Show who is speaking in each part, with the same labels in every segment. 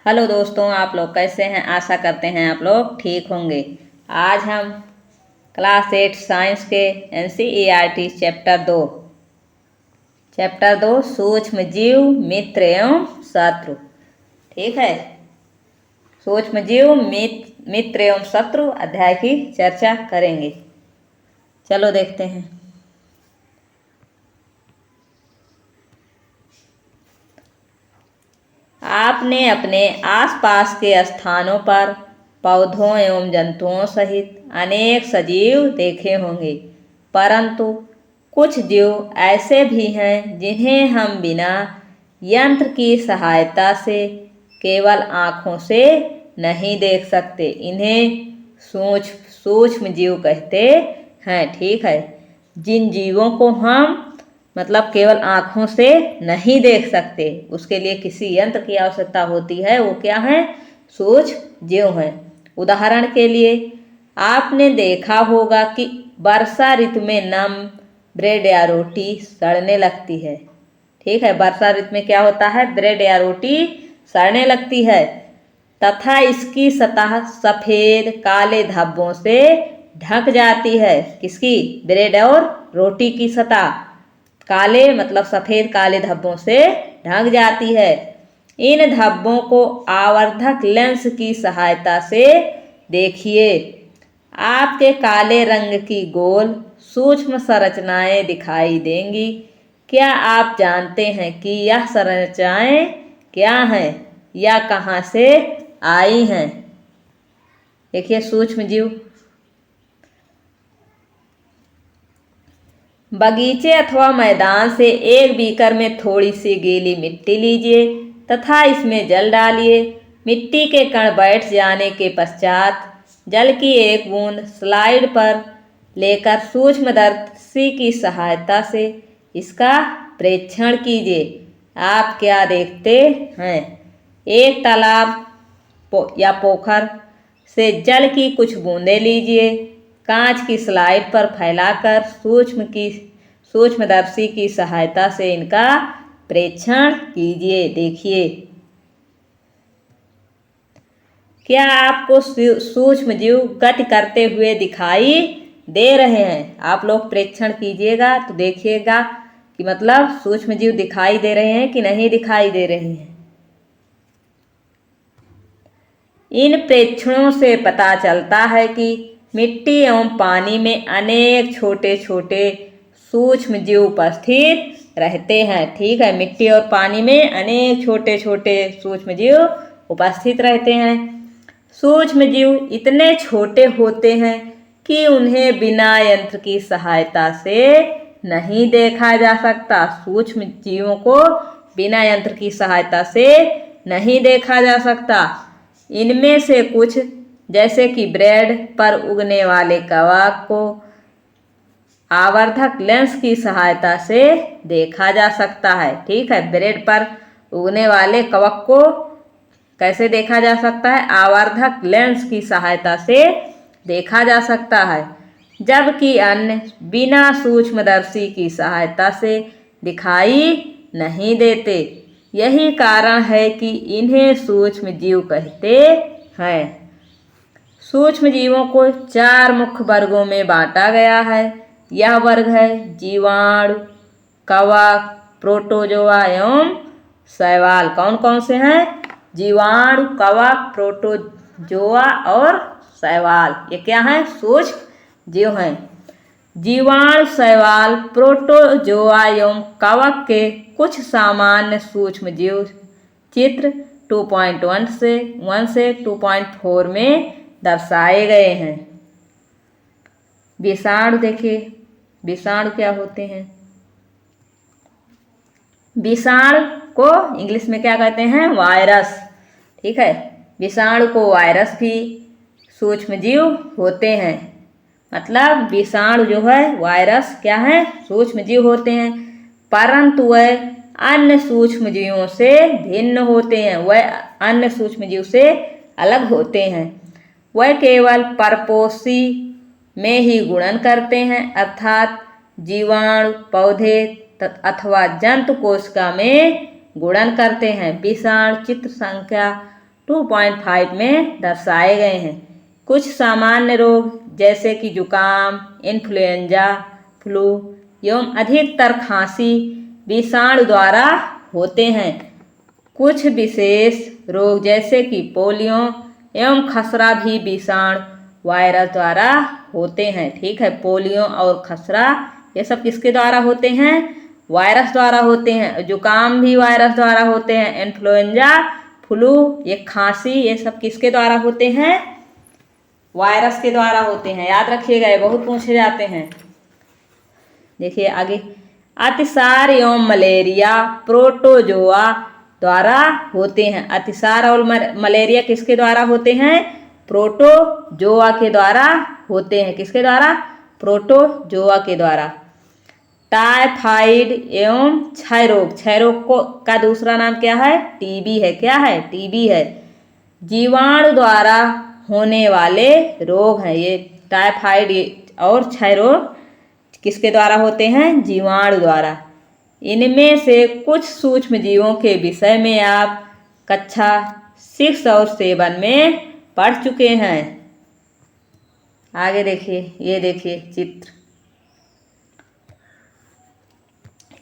Speaker 1: Hello दोस्तों, आप लोग कैसे हैं। आशा करते हैं आप लोग ठीक होंगे। आज हम क्लास 8 साइंस के NCERT चैप्टर 2 सूक्ष्म जीव मित्र एवं शत्रु। ठीक है, सूक्ष्म जीव मित्र एवं शत्रु अध्याय की चर्चा करेंगे। चलो देखते हैं। आपने अपने आसपास के स्थानों पर पौधों एवं जंतुओं सहित अनेक सजीव देखे होंगे, परंतु कुछ जीव ऐसे भी हैं जिन्हें हम बिना यंत्र की सहायता से केवल आँखों से नहीं देख सकते। इन्हें सूक्ष्म जीव कहते हैं। ठीक है, जिन जीवों को हम केवल आँखों से नहीं देख सकते, उसके लिए किसी यंत्र की आवश्यकता होती है। वो क्या है? सूक्ष्म जीव हैं। उदाहरण के लिए आपने देखा होगा कि वर्षा ऋतु में नम ब्रेड या रोटी सड़ने लगती है। ठीक है, वर्षा ऋतु में क्या होता है? ब्रेड या रोटी सड़ने लगती है तथा इसकी सतह सफ़ेद काले धब्बों से ढक जाती है। किसकी? ब्रेड और रोटी की सतह काले सफ़ेद काले धब्बों से ढक जाती है। इन धब्बों को आवर्धक लेंस की सहायता से देखिए। आपके काले रंग की गोल सूक्ष्म संरचनाएं दिखाई देंगी। क्या आप जानते हैं कि यह संरचनाएं क्या हैं या कहाँ से आई हैं? देखिए, सूक्ष्म जीव। बगीचे अथवा मैदान से एक बीकर में थोड़ी सी गीली मिट्टी लीजिए तथा इसमें जल डालिए। मिट्टी के कण बैठ जाने के पश्चात जल की एक बूंद स्लाइड पर लेकर सूक्ष्मदर्शी की सहायता से इसका प्रेक्षण कीजिए। आप क्या देखते हैं? एक तालाब या पोखर से जल की कुछ बूंदें लीजिए। कांच की स्लाइड पर फैलाकर सूक्ष्मदर्शी की सहायता से इनका प्रेक्षण कीजिए। देखिए, क्या आपको सूक्ष्म जीव गति करते हुए दिखाई दे रहे हैं? आप लोग प्रेक्षण कीजिएगा तो देखिएगा कि सूक्ष्म जीव दिखाई दे रहे हैं कि नहीं दिखाई दे रहे हैं। इन प्रेक्षणों से पता चलता है कि मिट्टी एवं पानी में अनेक छोटे छोटे सूक्ष्म जीव उपस्थित रहते हैं। ठीक है, मिट्टी और पानी में अनेक छोटे छोटे सूक्ष्म जीव उपस्थित रहते हैं। सूक्ष्म जीव इतने छोटे होते हैं कि उन्हें बिना यंत्र की सहायता से नहीं देखा जा सकता। सूक्ष्म जीवों को बिना यंत्र की सहायता से नहीं देखा जा सकता। इनमें से कुछ जैसे कि ब्रेड पर उगने वाले कवक को आवर्धक लेंस की सहायता से देखा जा सकता है। ठीक है, ब्रेड पर उगने वाले कवक को कैसे देखा जा सकता है? आवर्धक लेंस की सहायता से देखा जा सकता है, जबकि अन्य बिना सूक्ष्मदर्शी की सहायता से दिखाई नहीं देते। यही कारण है कि इन्हें सूक्ष्म जीव कहते हैं। सूक्ष्म जीवों को 4 मुख्य वर्गों में बांटा गया है। यह वर्ग है जीवाणु, कवक, प्रोटोजोआ एवं शैवाल। कौन कौन से हैं? जीवाणु, कवक, प्रोटोजोआ और शैवाल। ये क्या हैं? सूक्ष्म जीव हैं। जीवाणु, शैवाल, प्रोटोजोआ एवं कवक के कुछ सामान्य सूक्ष्म जीव चित्र 2.1 से 2.4 में दर्शाए गए हैं। विषाणु देखिए, विषाणु क्या होते हैं? विषाणु को इंग्लिश में क्या कहते हैं? वायरस। ठीक है, विषाणु को वायरस भी सूक्ष्म जीव होते हैं। विषाणु जो है वायरस क्या है? सूक्ष्म जीव होते हैं, परंतु वह अन्य सूक्ष्म जीवों से भिन्न होते हैं। वह अन्य सूक्ष्म जीव से अलग होते हैं। वह केवल परपोषी में ही गुणन करते हैं, अर्थात जीवाणु, पौधे अथवा जंतु कोशिका में गुणन करते हैं। विषाणु चित्र संख्या 2.5 में दर्शाए गए हैं। कुछ सामान्य रोग जैसे कि जुकाम, इन्फ्लुएंजा, फ्लू एवं अधिकतर खांसी विषाणु द्वारा होते हैं। कुछ विशेष रोग जैसे कि पोलियो एवं खसरा भी विषाणु वायरस द्वारा होते हैं। ठीक है, पोलियो और खसरा ये सब किसके द्वारा होते हैं? वायरस द्वारा होते हैं। जुकाम भी वायरस द्वारा होते हैं। इन्फ्लुएंजा, फ्लू, ये खांसी, ये सब किसके द्वारा होते हैं? वायरस के द्वारा होते हैं। याद रखिएगा, ये बहुत पूछे जाते हैं। देखिए आगे, अतिसार एवं मलेरिया प्रोटोजोआ द्वारा होते हैं। अतिसार और मलेरिया किसके द्वारा होते हैं? प्रोटोजोआ के द्वारा होते हैं। किसके द्वारा? प्रोटोजोआ के द्वारा। टाइफाइड एवं क्षय रोग, क्षय रोग को का दूसरा नाम क्या है? टीबी है। क्या है? टीबी है। जीवाणु द्वारा होने वाले रोग हैं ये। टाइफाइड और क्षय रोग किसके द्वारा होते हैं? जीवाणु द्वारा। इनमें से कुछ सूक्ष्म जीवों के विषय में आप कक्षा 6 और 7 में पढ़ चुके हैं। आगे देखिए, ये देखिए चित्र,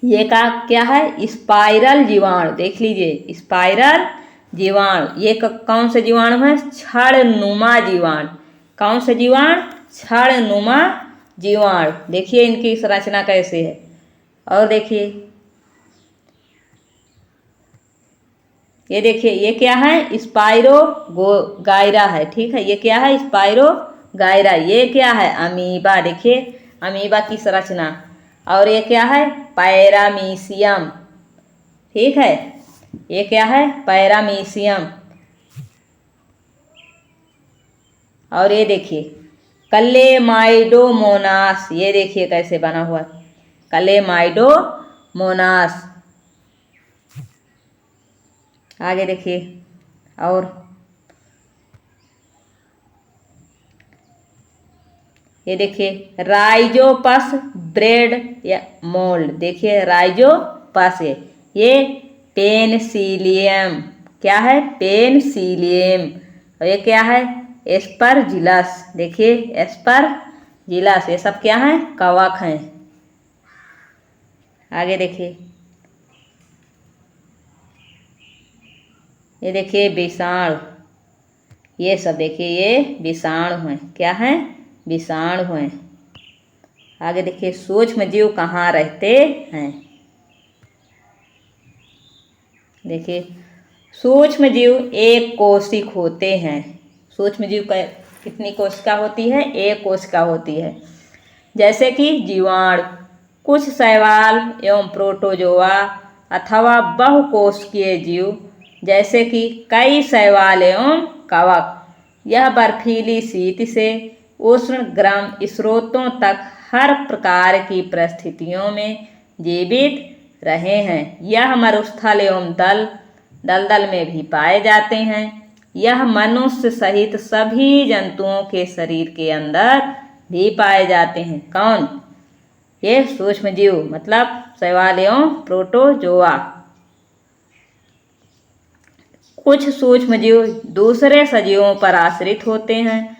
Speaker 1: ये का क्या है? स्पाइरल जीवाणु। देख लीजिए, स्पाइरल जीवाणु, ये कौन से जीवाणु है? छड़नुमा जीवाणु। कौन से जीवाणु? छड़नुमा जीवाणु। देखिए इनकी संरचना कैसे है। और देखिए, ये देखिए, ये क्या है? स्पाइरो गायरा है। ठीक है, ये क्या है? स्पाइरो गायरा। ये क्या है? अमीबा। देखिए अमीबा की संरचना। और ये क्या है? पैरामीशियम। ठीक है, ये क्या है? पैरामीशियम। और ये देखिए कलेमाइडोमोनास। ये देखिए कैसे बना हुआ, कलेमाइडोमोनास। आगे देखिए, और ये देखिए राइजोपस ब्रेड या मोल्ड। देखिए राइजोपस, ये पेनिसिलियम। क्या है? पेनिसिलियम। और ये क्या है? एस्परजिलस। देखिए एस्परजिलस, ये सब क्या है? कवक हैं। आगे देखिए, ये देखिए विषाणु। ये सब देखिए, ये विषाणु हैं। क्या हैं? विषाणु हैं। आगे देखिए, सूक्ष्म जीव कहाँ रहते हैं? देखिए सूक्ष्म जीव एक कोशिक होते हैं। सूक्ष्म जीव का कितनी कोशिका होती है? एक कोशिका होती है। जैसे कि जीवाणु, कुछ शैवाल एवं प्रोटोजोआ अथवा बहुकोशिकीय जीव जैसे कि कई शैवाल एवं कवक। यह बर्फीली शीत से उष्ण गर्म स्रोतों तक हर प्रकार की परिस्थितियों में जीवित रहे हैं। यह मरुस्थल एवं दलदल में भी पाए जाते हैं। यह मनुष्य सहित सभी जंतुओं के शरीर के अंदर भी पाए जाते हैं। कौन? ये सूक्ष्म जीव, मतलब शैवाल एवं प्रोटोजोआ। कुछ सूक्ष्म जीव दूसरे सजीवों पर आश्रित होते हैं,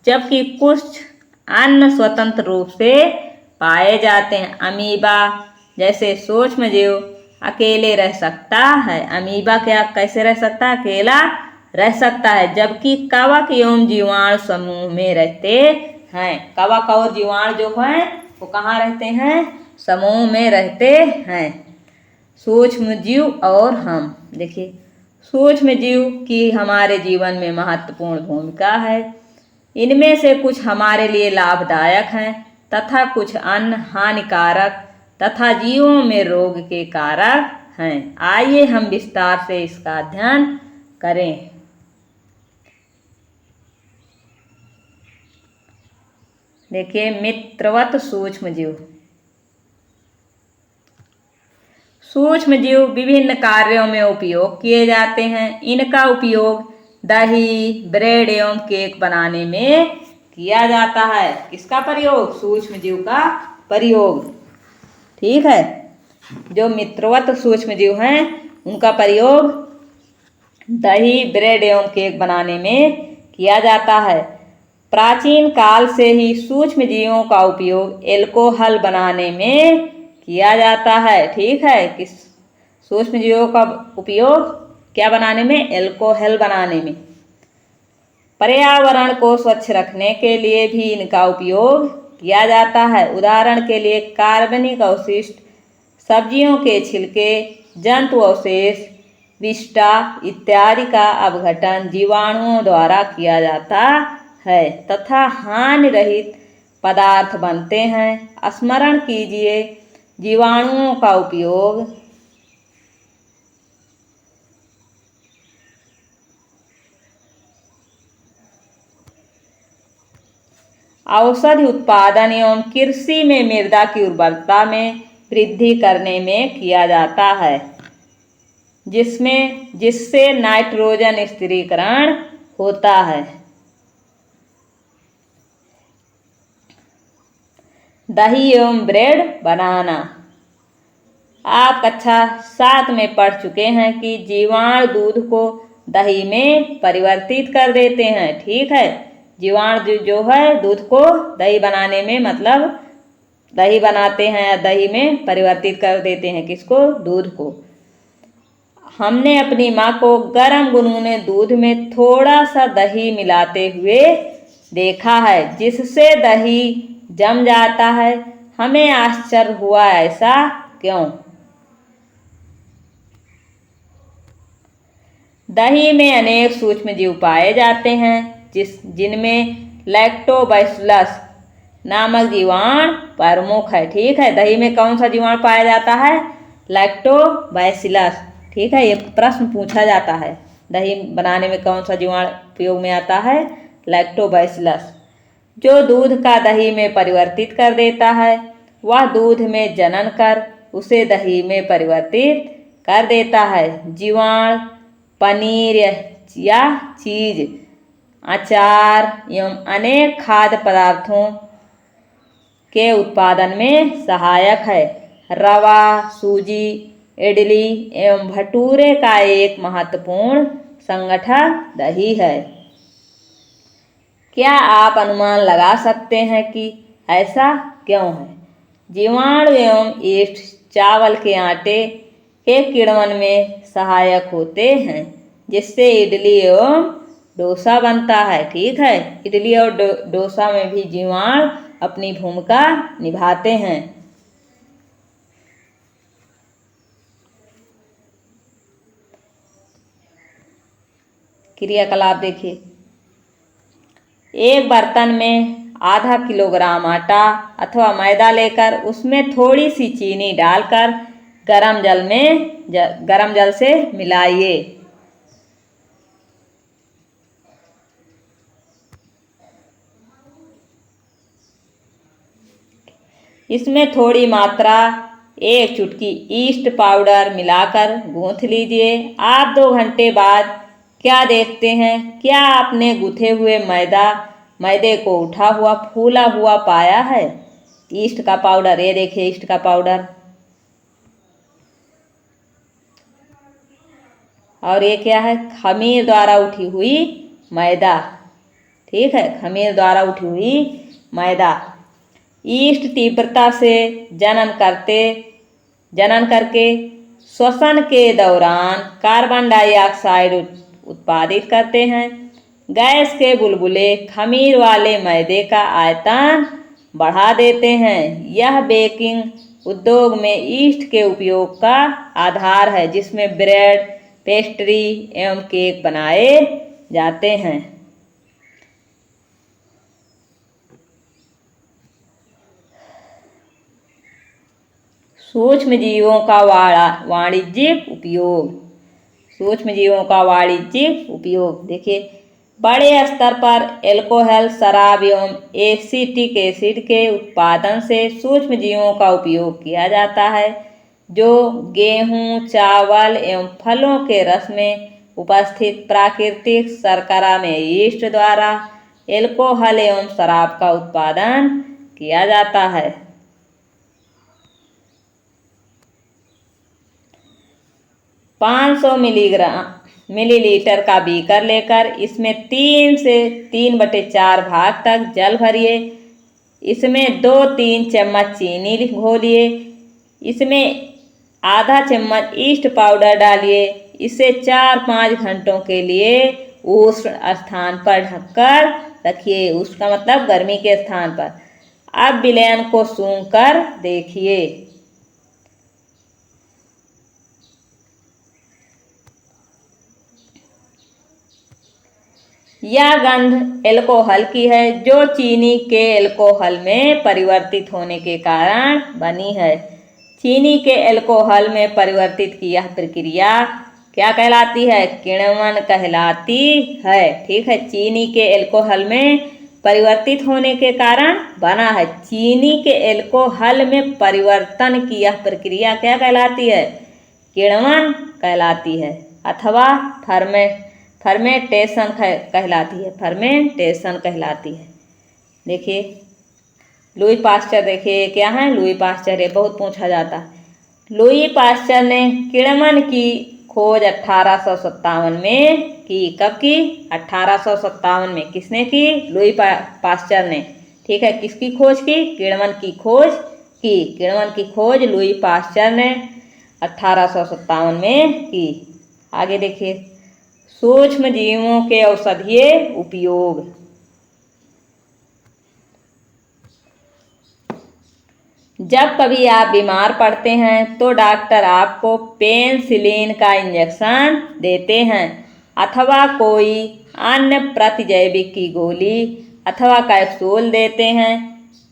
Speaker 1: जबकि कुछ अन्य स्वतंत्र रूप से पाए जाते हैं। अमीबा जैसे सूक्ष्म जीव अकेले रह सकता है। अमीबा क्या कैसे रह सकता है? अकेला रह सकता है। जबकि कवक एवं जीवाणु समूह में रहते हैं। कवक और जीवाणु जो हैं वो कहाँ रहते हैं? समूह में रहते हैं। सूक्ष्म जीव और हम। देखिए सूक्ष्म जीव की हमारे जीवन में महत्वपूर्ण भूमिका है। इनमें से कुछ हमारे लिए लाभदायक हैं तथा कुछ अन्य हानिकारक तथा जीवों में रोग के कारक हैं। आइए हम विस्तार से इसका अध्ययन करें। देखिए मित्रवत सूक्ष्म जीव। सूक्ष्म जीव विभिन्न कार्यों में उपयोग किए जाते हैं। इनका उपयोग दही, ब्रेड एवं केक बनाने में किया जाता है। किसका प्रयोग? सूक्ष्म जीव का प्रयोग। ठीक है, जो मित्रवत सूक्ष्म जीव हैं उनका प्रयोग दही, ब्रेड एवं केक बनाने में किया जाता है। प्राचीन काल से ही सूक्ष्म जीवों का उपयोग एल्कोहल बनाने में किया जाता है। ठीक है, किस सूक्ष्म जीवों का उपयोग क्या बनाने में? एल्कोहल बनाने में। पर्यावरण को स्वच्छ रखने के लिए भी इनका उपयोग किया जाता है। उदाहरण के लिए कार्बनिक अवशिष्ट, सब्जियों के छिलके, जंतु अवशेष, विष्ठा इत्यादि का अपघटन जीवाणुओं द्वारा किया जाता है तथा हानि रहित पदार्थ बनते हैं। स्मरण कीजिए, जीवाणुओं का उपयोग औषधि उत्पादन एवं कृषि में मृदा की उर्वरता में वृद्धि करने में किया जाता है, जिससे नाइट्रोजन स्थिरीकरण होता है। दही एवं ब्रेड बनाना। आप कक्षा 7 में पढ़ चुके हैं कि जीवाणु दूध को दही में परिवर्तित कर देते हैं। ठीक है, जीवाणु जो है दूध को दही बनाने में, मतलब दही बनाते हैं या दही में परिवर्तित कर देते हैं। किसको? दूध को। हमने अपनी माँ को गर्म गुनगुने दूध में थोड़ा सा दही मिलाते हुए देखा है, जिससे दही जम जाता है। हमें आश्चर्य हुआ, ऐसा क्यों? दही में अनेक सूक्ष्म जीव पाए जाते हैं, जिनमें लैक्टोबैसिलस नामक जीवाणु प्रमुख है। ठीक है, दही में कौन सा जीवाणु पाया जाता है? लैक्टोबैसिलस। ठीक है, ये प्रश्न पूछा जाता है, दही बनाने में कौन सा जीवाणु उपयोग में आता है? लैक्टोबैसिलस। जो दूध का दही में परिवर्तित कर देता है, वह दूध में जनन कर उसे दही में परिवर्तित कर देता है। जीवाणु पनीर या चीज, अचार एवं अनेक खाद्य पदार्थों के उत्पादन में सहायक है। रवा, सूजी, इडली एवं भटूरे का एक महत्वपूर्ण संगठक दही है। क्या आप अनुमान लगा सकते हैं कि ऐसा क्यों है? जीवाणु एवं यीस्ट चावल के आटे के किण्वन में सहायक होते हैं, जिससे इडली एवं डोसा बनता है। ठीक है, इडली और डोसा में भी जीवाणु अपनी भूमिका निभाते हैं। क्रियाकलाप देखिए। एक बर्तन में आधा किलोग्राम आटा अथवा मैदा लेकर उसमें थोड़ी सी चीनी डालकर गरम जल से मिलाइए। इसमें थोड़ी मात्रा 1 चुटकी ईस्ट पाउडर मिलाकर गूंथ लीजिए। आप 2 घंटे बाद क्या देखते हैं? क्या आपने गूथे हुए मैदे को उठा हुआ फूला हुआ पाया है? ईस्ट का पाउडर, ये देखिए ईस्ट का पाउडर। और ये क्या है? खमीर द्वारा उठी हुई मैदा। ठीक है, खमीर द्वारा उठी हुई मैदा। ईस्ट तीव्रता से जनन करके श्वसन के दौरान कार्बन डाइऑक्साइड उत्पादित करते हैं। गैस के बुलबुले खमीर वाले मैदे का आयतन बढ़ा देते हैं। यह बेकिंग उद्योग में ईस्ट के उपयोग का आधार है, जिसमें ब्रेड, पेस्ट्री एवं केक बनाए जाते हैं। सूक्ष्म जीवों का वाणिज्यिक उपयोग। सूक्ष्म जीवों का वाणिज्यिक उपयोग देखिए। बड़े स्तर पर एल्कोहल, शराब एवं एसिटिक एसिड के उत्पादन से सूक्ष्म जीवों का उपयोग किया जाता है, जो गेहूं, चावल एवं फलों के रस में उपस्थित प्राकृतिक शर्करा में यीस्ट द्वारा एल्कोहल एवं शराब का उत्पादन किया जाता है। 500 मिलीग्राम मिलीलीटर का बीकर लेकर इसमें 3 से 3/4 भाग तक जल भरिए। इसमें 2-3 चम्मच चीनी घोलिए। इसमें आधा चम्मच ईस्ट पाउडर डालिए। इसे 4-5 घंटों के लिए उष्ण स्थान पर ढककर रखिए। उष्ण का मतलब गर्मी के स्थान पर। अब विलयन को सूंघ कर देखिए। यह गंध एल्कोहल की है, जो चीनी के एल्कोहल में परिवर्तित होने के कारण बनी है। चीनी के एल्कोहल में परिवर्तित की यह प्रक्रिया क्या कहलाती है? किण्वन कहलाती है। ठीक है, चीनी के एल्कोहल में परिवर्तित होने के कारण बना है। चीनी के एल्कोहल में परिवर्तन की यह प्रक्रिया क्या कहलाती है? किण्वन कहलाती है अथवा फर्मेंटेशन कहलाती है। फर्मेंटेशन कहलाती है। देखिए लुई पास्चर, देखिए क्या है लुई पास्चर, ये बहुत पूछा जाता है। लुई पास्चर ने किण्वन की खोज 1857 में की। कब की? 1857 में। किसने की? लुई पास्चर ने। ठीक है, किसकी खोज की? किण्वन की खोज की। किण्वन की खोज लुई पास्चर ने 1857 में की। आगे देखिए, सूक्ष्म जीवों के औषधीय उपयोग। जब कभी आप बीमार पड़ते हैं तो डॉक्टर आपको पेनिसिलिन का इंजेक्शन देते हैं अथवा कोई अन्य प्रतिजैविक की गोली अथवा कैप्सूल देते हैं।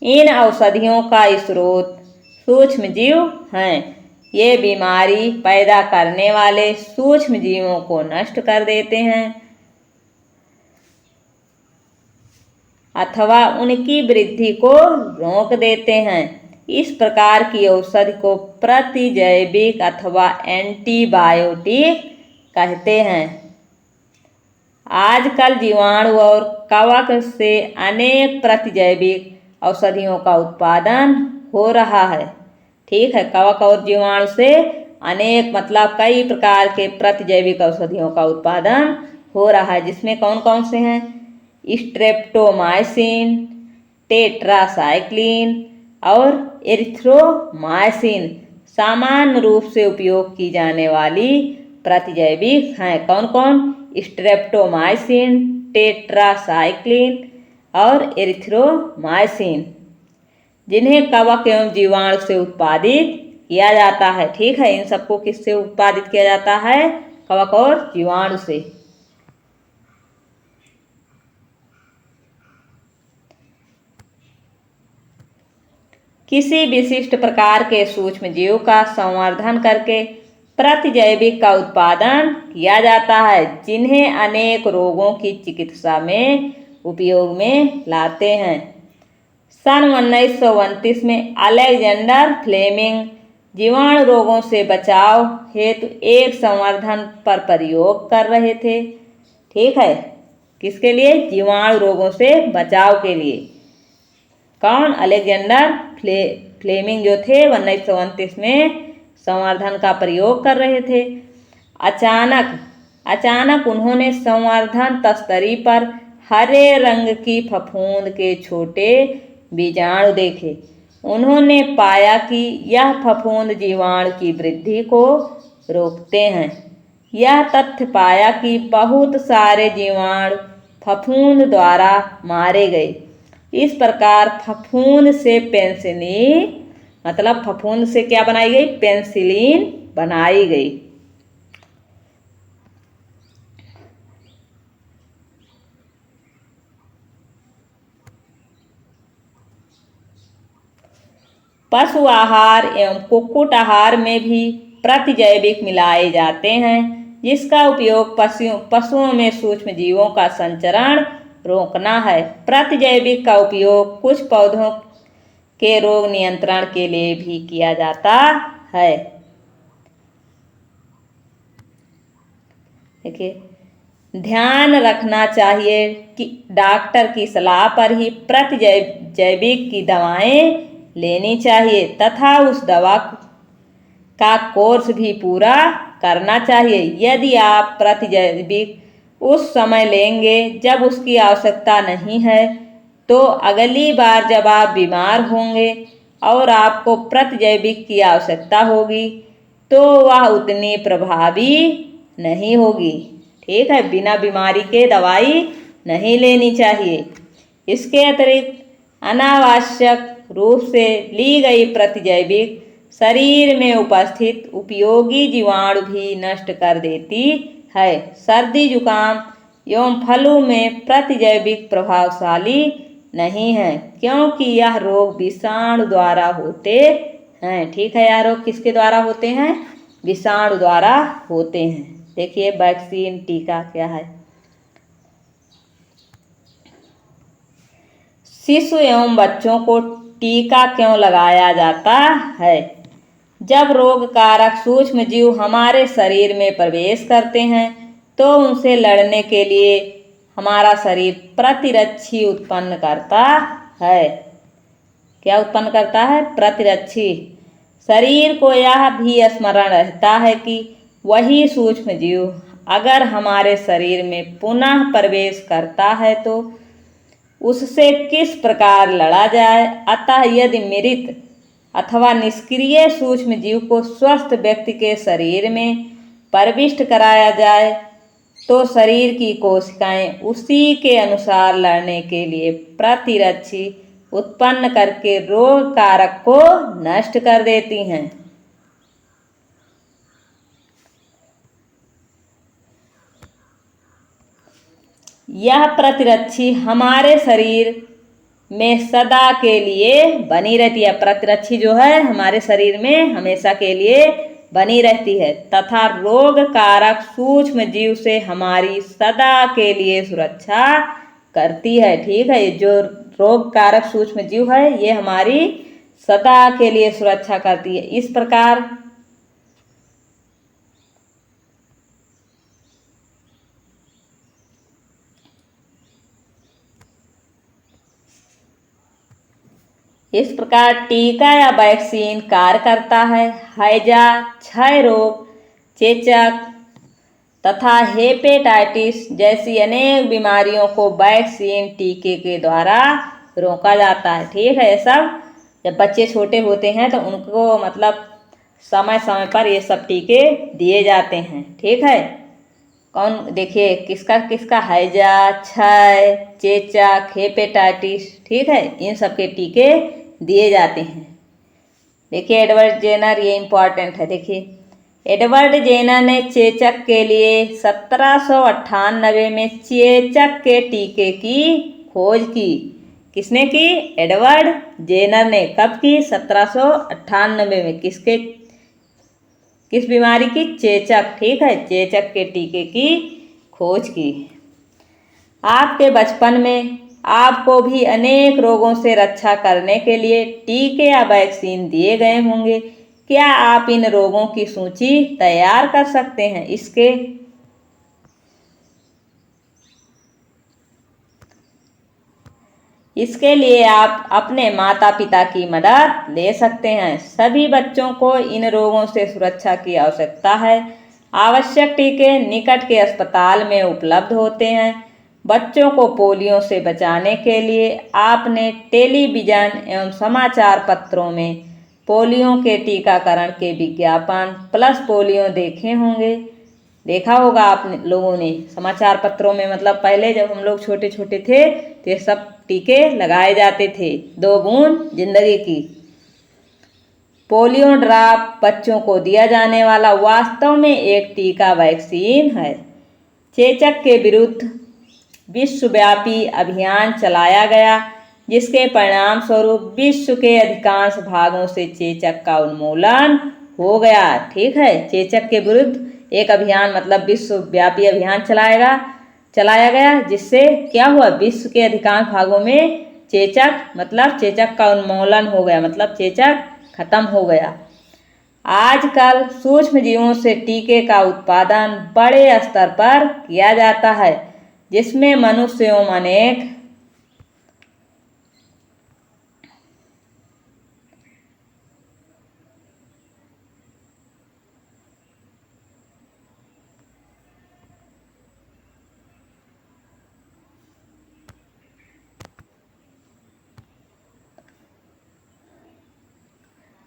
Speaker 1: इन औषधियों का स्रोत सूक्ष्म जीव हैं। ये बीमारी पैदा करने वाले सूक्ष्म जीवों को नष्ट कर देते हैं अथवा उनकी वृद्धि को रोक देते हैं। इस प्रकार की औषधि को प्रतिजैविक अथवा एंटीबायोटिक कहते हैं। आजकल जीवाणु और कवक से अनेक प्रतिजैविक औषधियों का उत्पादन हो रहा है। ठीक है, कवक और जीवाणु से अनेक मतलब कई प्रकार के प्रतिजैविक औषधियों का उत्पादन हो रहा है, जिसमें कौन कौन से हैं? स्ट्रेप्टोमाइसिन, टेट्रासाइक्लिन और एरिथ्रोमाइसिन सामान्य रूप से उपयोग की जाने वाली प्रतिजैविक हैं। कौन कौन? स्ट्रेप्टोमाइसिन, टेट्रासाइक्लिन और एरिथ्रोमाइसिन, जिन्हें कवक एवं जीवाणु से उत्पादित किया जाता है। ठीक है, इन सबको किससे उत्पादित किया जाता है? कवक और जीवाणु से। किसी विशिष्ट प्रकार के सूक्ष्म जीव का संवर्धन करके प्रतिजैविक का उत्पादन किया जाता है, जिन्हें अनेक रोगों की चिकित्सा में उपयोग में लाते हैं। सन 1929 में अलेक्जेंडर फ्लेमिंग जीवाणु रोगों से बचाव हेतु एक संवर्धन पर प्रयोग कर रहे थे। ठीक है, किसके लिए? जीवाणु रोगों से बचाव के लिए। कौन? अलेक्जेंडर फ्लेमिंग जो थे 1929 में संवर्धन का प्रयोग कर रहे थे। अचानक उन्होंने संवर्धन तस्तरी पर हरे रंग की फफूंद के छोटे बीजाणु देखे। उन्होंने पाया कि यह फफूंद जीवाणु की वृद्धि को रोकते हैं। यह तथ्य पाया कि बहुत सारे जीवाणु फफूंद द्वारा मारे गए। इस प्रकार फफूंद से पेनिसिलिन, मतलब फफूंद से क्या बनाई गई? पेनिसिलिन बनाई गई। पशु आहार एवं कुक्कुट आहार में भी प्रतिजैविक मिलाए जाते हैं, जिसका उपयोग पशुओं में सूक्ष्म जीवों का संचरण रोकना है। प्रतिजैविक का उपयोग कुछ पौधों के रोग नियंत्रण के लिए भी किया जाता है। देखिए, ध्यान रखना चाहिए कि डॉक्टर की सलाह पर ही प्रतिजैविक की दवाएं लेनी चाहिए तथा उस दवा का कोर्स भी पूरा करना चाहिए। यदि आप प्रतिजैविक उस समय लेंगे जब उसकी आवश्यकता नहीं है, तो अगली बार जब आप बीमार होंगे और आपको प्रतिजैविक की आवश्यकता होगी तो वह उतनी प्रभावी नहीं होगी। ठीक है, बिना बीमारी के दवाई नहीं लेनी चाहिए। इसके अतिरिक्त अनावश्यक रूप से ली गई प्रतिजैविक शरीर में उपस्थित उपयोगी जीवाणु भी नष्ट कर देती है। सर्दी जुकाम एवं फ्लू में प्रतिजैविक प्रभावशाली नहीं है, क्योंकि यह रोग विषाणु द्वारा होते हैं। ठीक है, यह रोग किसके द्वारा होते हैं? विषाणु द्वारा होते हैं। देखिए वैक्सीन टीका क्या है। शिशु एवं बच्चों को टीका क्यों लगाया जाता है? जब रोग कारक सूक्ष्म जीव हमारे शरीर में प्रवेश करते हैं तो उनसे लड़ने के लिए हमारा शरीर प्रतिरक्षी उत्पन्न करता है। क्या उत्पन्न करता है? प्रतिरक्षी। शरीर को यह भी स्मरण रहता है कि वही सूक्ष्म जीव अगर हमारे शरीर में पुनः प्रवेश करता है तो उससे किस प्रकार लड़ा जाए। अतः यदि मृत अथवा निष्क्रिय सूक्ष्म जीव को स्वस्थ व्यक्ति के शरीर में प्रविष्ट कराया जाए तो शरीर की कोशिकाएं उसी के अनुसार लड़ने के लिए प्रतिरक्षी उत्पन्न करके रोग कारक को नष्ट कर देती हैं। यह प्रतिरक्षी हमारे शरीर में सदा के लिए बनी रहती है। प्रतिरक्षी जो है हमारे शरीर में हमेशा के लिए बनी रहती है तथा रोग कारक सूक्ष्म जीव से हमारी सदा के लिए सुरक्षा करती है। ठीक है, जो रोग कारक सूक्ष्म जीव है ये हमारी सदा के लिए सुरक्षा करती है। इस प्रकार टीका या वैक्सीन कार्य करता है। हैजा, क्षय रोग, चेचक तथा हेपेटाइटिस जैसी अनेक बीमारियों को वैक्सीन टीके के द्वारा रोका जाता है। ठीक है, ये सब जब बच्चे छोटे होते हैं तो उनको मतलब समय समय पर ये सब टीके दिए जाते हैं। ठीक है, कौन देखिए किसका किसका? हैजा, क्षय, चेचक, हेपेटाइटिस। ठीक है, इन सब के टीके दिए जाते हैं। देखिए एडवर्ड जेनर, ये इम्पॉर्टेंट है। देखिए एडवर्ड जेनर ने चेचक के लिए 1798 में चेचक के टीके की खोज की। किसने की? एडवर्ड जेनर ने। कब की? 1798 में। किस बीमारी की? चेचक। ठीक है, चेचक के टीके की खोज की। आपके बचपन में आपको भी अनेक रोगों से रक्षा करने के लिए टीके या वैक्सीन दिए गए होंगे। क्या आप इन रोगों की सूची तैयार कर सकते हैं? इसके लिए आप अपने माता पिता की मदद ले सकते हैं। सभी बच्चों को इन रोगों से सुरक्षा की आवश्यकता है। आवश्यक टीके निकट के अस्पताल में उपलब्ध होते हैं। बच्चों को पोलियो से बचाने के लिए आपने टेलीविजन एवं समाचार पत्रों में पोलियो के टीकाकरण के विज्ञापन प्लस पोलियो देखे होंगे। देखा होगा आप लोगों ने समाचार पत्रों में। मतलब पहले जब हम लोग छोटे छोटे थे तो ये सब टीके लगाए जाते थे। 2 बूंद जिंदगी की। पोलियो ड्रॉप बच्चों को दिया जाने वाला वास्तव में एक टीका वैक्सीन है। चेचक के विरुद्ध विश्वव्यापी अभियान चलाया गया जिसके परिणाम स्वरूप विश्व के अधिकांश भागों से चेचक का उन्मूलन हो गया। ठीक है, चेचक के विरुद्ध एक अभियान मतलब विश्वव्यापी अभियान चलाया गया जिससे क्या हुआ? विश्व के अधिकांश भागों में चेचक मतलब चेचक का उन्मूलन हो गया, मतलब चेचक खत्म हो गया। आजकल सूक्ष्म जीवों से टीके का उत्पादन बड़े स्तर पर किया जाता है जिसमें मनुष्य एवं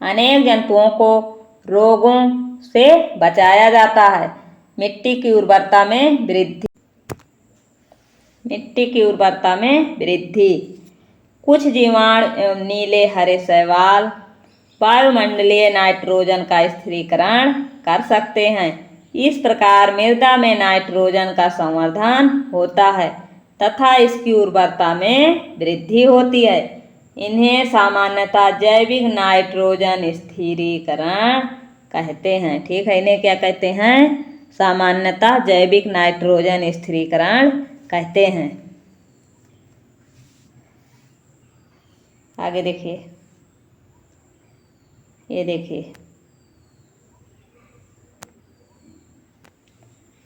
Speaker 1: अनेक जंतुओं को रोगों से बचाया जाता है। मिट्टी की उर्वरता में वृद्धि। मिट्टी की उर्वरता में वृद्धि। कुछ जीवाणु एवं नीले हरे शैवाल वायुमंडलीय नाइट्रोजन का स्थिरीकरण कर सकते हैं। इस प्रकार मृदा में नाइट्रोजन का संवर्धन होता है तथा इसकी उर्वरता में वृद्धि होती है। इन्हें सामान्यतः जैविक नाइट्रोजन स्थिरीकरण कहते हैं। ठीक है, इन्हें क्या कहते हैं? सामान्यतः जैविक नाइट्रोजन स्थिरीकरण कहते हैं। आगे देखिए, ये देखिए,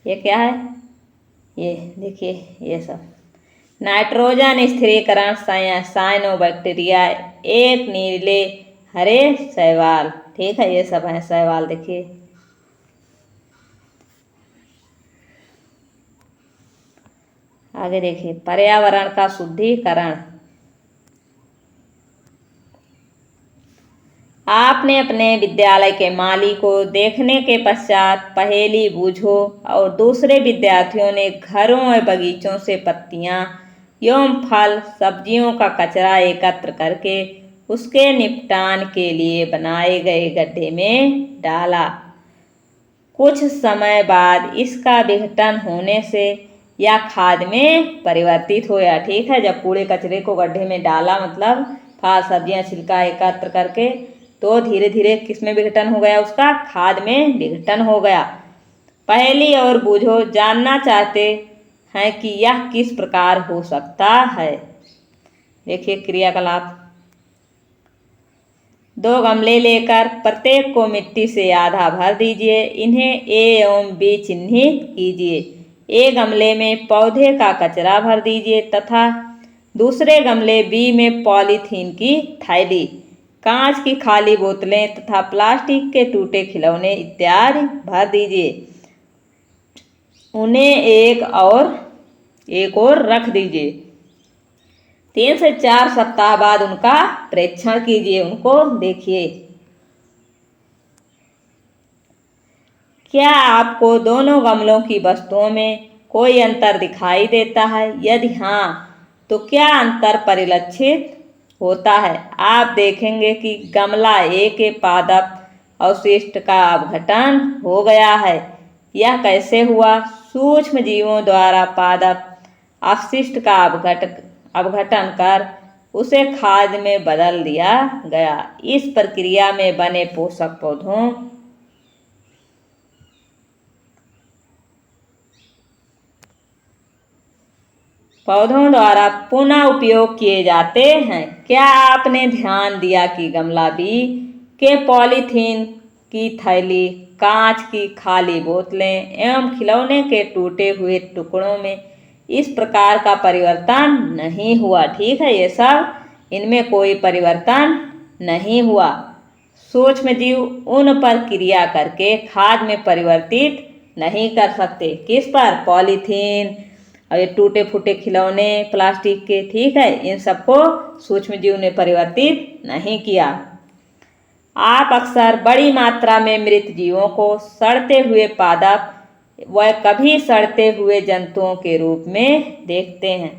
Speaker 1: ये क्या है? ये देखिए, ये सब नाइट्रोजन स्थिरीकरण साइनोबैक्टीरिया, एक नीले हरे शैवाल। ठीक है, ये सब है शैवाल। देखिए, आगे देखिए, पर्यावरण का शुद्धिकरण। आपने अपने विद्यालय के माली को देखने के पश्चात पहेली बूझो और दूसरे विद्यार्थियों ने घरों और बगीचों से पत्तियां एवं फल सब्जियों का कचरा एकत्र करके उसके निपटान के लिए बनाए गए गड्ढे में डाला। कुछ समय बाद इसका विघटन होने से यह खाद में परिवर्तित होया। ठीक है, जब कूड़े कचरे को गड्ढे में डाला, मतलब फल सब्जियां छिलका एकत्र करके, तो धीरे धीरे किसमें विघटन हो गया? उसका खाद में विघटन हो गया। पहेली और बूझो जानना चाहते हैं कि यह किस प्रकार हो सकता है। देखिए क्रियाकलाप। 2 गमले लेकर प्रत्येक को मिट्टी से आधा भर दीजिए। इन्हें ए एवं बी चिन्हित कीजिए। ए गमले में पौधे का कचरा भर दीजिए तथा दूसरे गमले बी में पॉलीथीन की थैली, कांच की खाली बोतलें तथा प्लास्टिक के टूटे खिलौने इत्यादि भर दीजिए। उन्हें एक और रख दीजिए। 3 से 4 सप्ताह बाद उनका परीक्षण कीजिए। उनको देखिए, क्या आपको दोनों गमलों की वस्तुओं में कोई अंतर दिखाई देता है? यदि हाँ, तो क्या अंतर परिलक्षित होता है? आप देखेंगे कि गमला ए के पादप अवशिष्ट का अपघटन हो गया है। यह कैसे हुआ? सूक्ष्म जीवों द्वारा पादप अपशिष्ट का अपघटन कर उसे खाद में बदल दिया गया। इस प्रक्रिया में बने पोषक पौधों द्वारा पुनः उपयोग किए जाते हैं। क्या आपने ध्यान दिया कि गमला बी के पॉलीथीन की थैली, कांच की खाली बोतलें एवं खिलौने के टूटे हुए टुकड़ों में इस प्रकार का परिवर्तन नहीं हुआ? ठीक है, ये सब इनमें कोई परिवर्तन नहीं हुआ। सूक्ष्म जीव उन पर क्रिया करके खाद में परिवर्तित नहीं कर सकते। किस पर? पॉलीथीन और ये टूटे फूटे खिलौने प्लास्टिक के। ठीक है, इन सबको सूक्ष्म जीव ने परिवर्तित नहीं किया। आप अक्सर बड़ी मात्रा में मृत जीवों को सड़ते हुए पादप व कभी सड़ते हुए जंतुओं के रूप में देखते हैं।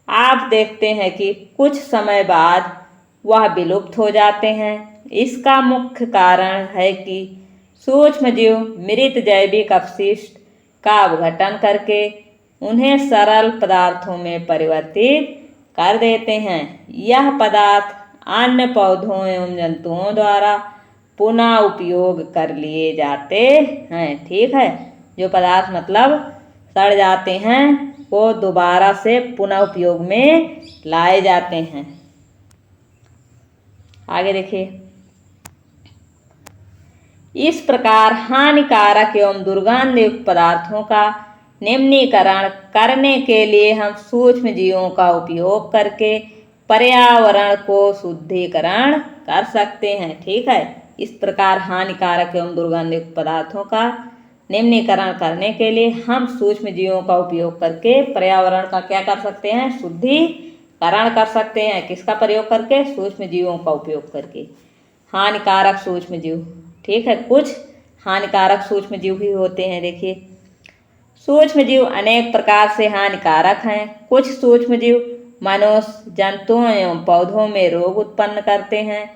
Speaker 1: आप देखते हैं कि कुछ समय बाद वह विलुप्त हो जाते हैं। इसका मुख्य कारण है कि सूक्ष्म जीव मृत जैविक अपशिष्ट का अपघटन करके उन्हें सरल पदार्थों में परिवर्तित कर देते हैं। यह पदार्थ अन्य पौधों एवं जंतुओं द्वारा पुनः उपयोग कर लिए जाते हैं। ठीक है, जो पदार्थ मतलब सड़ जाते हैं वो दोबारा से पुनः उपयोग में लाए जाते हैं। आगे देखिए, इस प्रकार हानिकारक एवं दुर्गंधयुक्त पदार्थों का निम्नीकरण करने के लिए हम सूक्ष्म जीवों का उपयोग करके पर्यावरण को शुद्धिकरण कर सकते हैं। ठीक है, इस प्रकार हानिकारक एवं दुर्गंधयुक्त पदार्थों का निम्नीकरण करने के लिए हम सूक्ष्म जीवों का उपयोग करके पर्यावरण का क्या कर सकते हैं? शुद्धिकरण कर सकते हैं। किसका प्रयोग करके? सूक्ष्म जीवों का उपयोग करके। हानिकारक सूक्ष्मजीव। ठीक है, कुछ हानिकारक सूक्ष्मजीव भी होते हैं। देखिए, सूक्ष्मजीव अनेक प्रकार से हानिकारक हैं। कुछ सूक्ष्मजीव मनुष्य, जंतुओं एवं पौधों में रोग उत्पन्न करते हैं।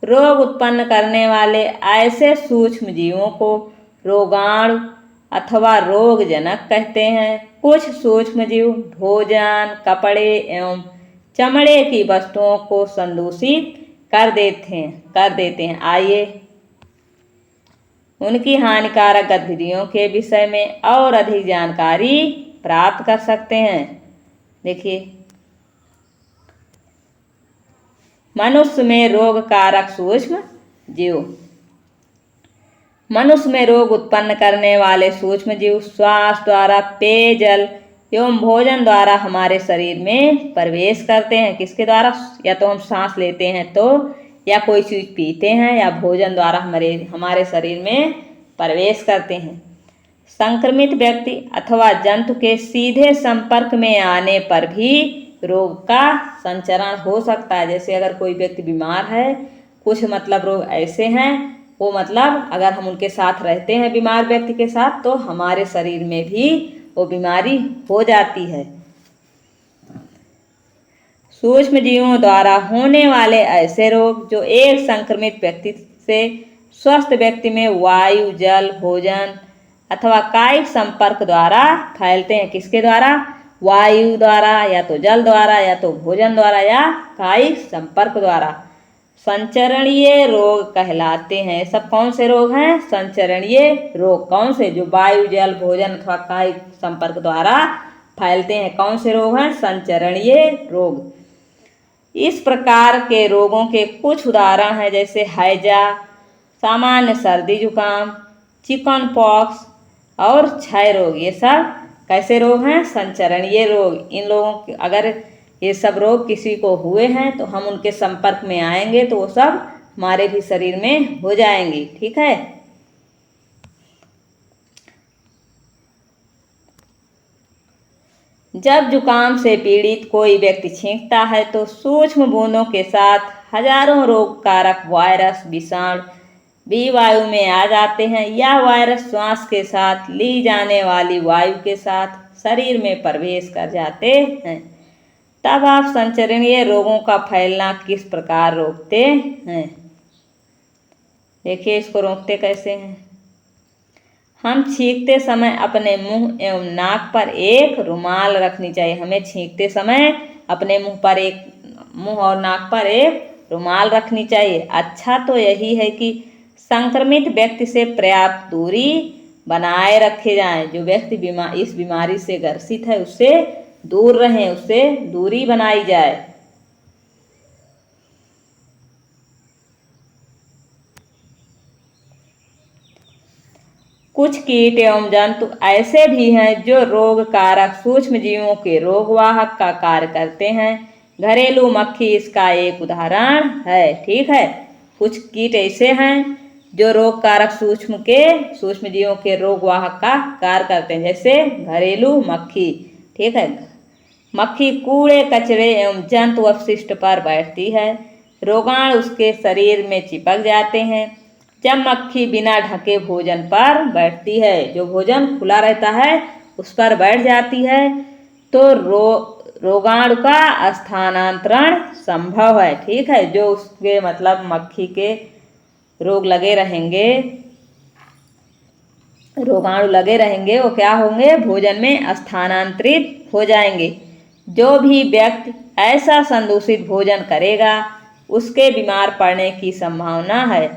Speaker 1: रोग उत्पन्न करने वाले ऐसे सूक्ष्मजीवों को रोगाणु अथवा रोगजनक कहते हैं। कुछ सूक्ष्मजीव भोजन, कपड़े एवं चमड़े की वस्तुओं को संदूषित कर देते हैं। आइए उनकी हानिकारक गतिविधियों के विषय में और अधिक जानकारी प्राप्त कर सकते हैं। देखिए, मनुष्य में रोगकारक सूक्ष्म जीव। मनुष्य में रोग उत्पन्न करने वाले सूक्ष्म जीव श्वास द्वारा, पेयजल एवं भोजन द्वारा हमारे शरीर में प्रवेश करते हैं। किसके द्वारा? या तो हम सांस लेते हैं तो, या कोई चीज पीते हैं, या भोजन द्वारा हमारे शरीर में प्रवेश करते हैं। संक्रमित व्यक्ति अथवा जंतु के सीधे संपर्क में आने पर भी रोग का संचरण हो सकता है। जैसे अगर कोई व्यक्ति बीमार है, कुछ मतलब रोग ऐसे हैं, वो मतलब अगर हम उनके साथ रहते हैं, बीमार व्यक्ति के साथ, तो हमारे शरीर में भी वो बीमारी हो जाती है। सूक्ष्म जीवों द्वारा होने वाले ऐसे रोग जो एक संक्रमित व्यक्ति से स्वस्थ व्यक्ति में वायु, जल, भोजन अथवा कायिक संपर्क द्वारा फैलते हैं। किसके द्वारा? वायु द्वारा, या तो जल द्वारा, या तो भोजन द्वारा, या कायिक संपर्क द्वारा संचरणीय रोग कहलाते हैं। सब कौन से रोग हैं? संचरणीय रोग। कौन से? जो वायु, जल, भोजन अथवा कायिक संपर्क द्वारा फैलते हैं। कौन से रोग हैं? संचरणीय रोग। इस प्रकार के रोगों के कुछ उदाहरण हैं, जैसे हैजा, सामान्य सर्दी जुकाम, चिकन पॉक्स और क्षय रोग। ये सब कैसे रोग हैं? संचरणीय रोग। इन लोगों के अगर ये सब रोग किसी को हुए हैं तो हम उनके संपर्क में आएंगे तो वो सब हमारे भी शरीर में हो जाएंगे। ठीक है। जब जुकाम से पीड़ित कोई व्यक्ति छींकता है तो सूक्ष्म बूंदों के साथ हजारों रोगकारक वायरस, विषाणु भी वायु में आ जाते हैं। यह वायरस श्वास के साथ ली जाने वाली वायु के साथ शरीर में प्रवेश कर जाते हैं। तब आप संचरणीय रोगों का फैलना किस प्रकार रोकते हैं? देखिए, इसको रोकते कैसे हैं। हम छींकते समय अपने मुंह एवं नाक पर एक रुमाल रखनी चाहिए। हमें छींकते समय अपने मुंह और नाक पर एक रुमाल रखनी चाहिए। अच्छा तो यही है कि संक्रमित व्यक्ति से पर्याप्त दूरी बनाए रखे जाएं। जो व्यक्ति इस बीमारी से ग्रसित है उससे दूर रहें, उससे दूरी बनाई जाए। कुछ कीट एवं जंतु ऐसे भी हैं जो रोगकारक सूक्ष्म जीवों के रोगवाहक का कार्य करते हैं। घरेलू मक्खी इसका एक उदाहरण है। ठीक है, कुछ कीट ऐसे हैं जो रोगकारक सूक्ष्म जीवों के रोगवाहक का कार्य करते हैं, जैसे घरेलू मक्खी। ठीक है, मक्खी कूड़े, कचरे एवं जंतु अपशिष्ट पर बैठती है। रोगाणु उसके शरीर में चिपक जाते हैं। जब मक्खी बिना ढके भोजन पर बैठती है, जो भोजन खुला रहता है उस पर बैठ जाती है, तो रोगाणु का स्थानांतरण संभव है। ठीक है, जो उसके मतलब मक्खी के रोगाणु लगे रहेंगे वो क्या होंगे? भोजन में स्थानांतरित हो जाएंगे। जो भी व्यक्ति ऐसा संदूषित भोजन करेगा उसके बीमार पड़ने की संभावना है।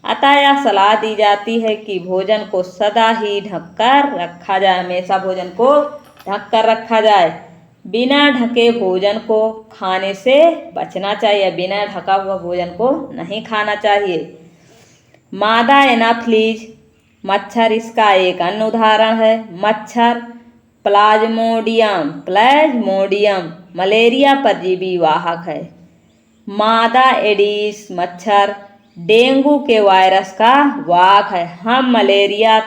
Speaker 1: अतः यह सलाह दी जाती है कि भोजन को सदा ही ढककर रखा जाए। हमेशा भोजन को ढककर रखा जाए। बिना ढके भोजन को खाने से बचना चाहिए। बिना ढका हुआ भोजन को नहीं खाना चाहिए। मादा एनाफ्लीज मच्छर इसका एक अन्य उदाहरण है। मच्छर प्लाज्मोडियम मलेरिया परजीवी वाहक है। मादा एडिस मच्छर डेंगू के वायरस का वाहक है। हम मलेरिया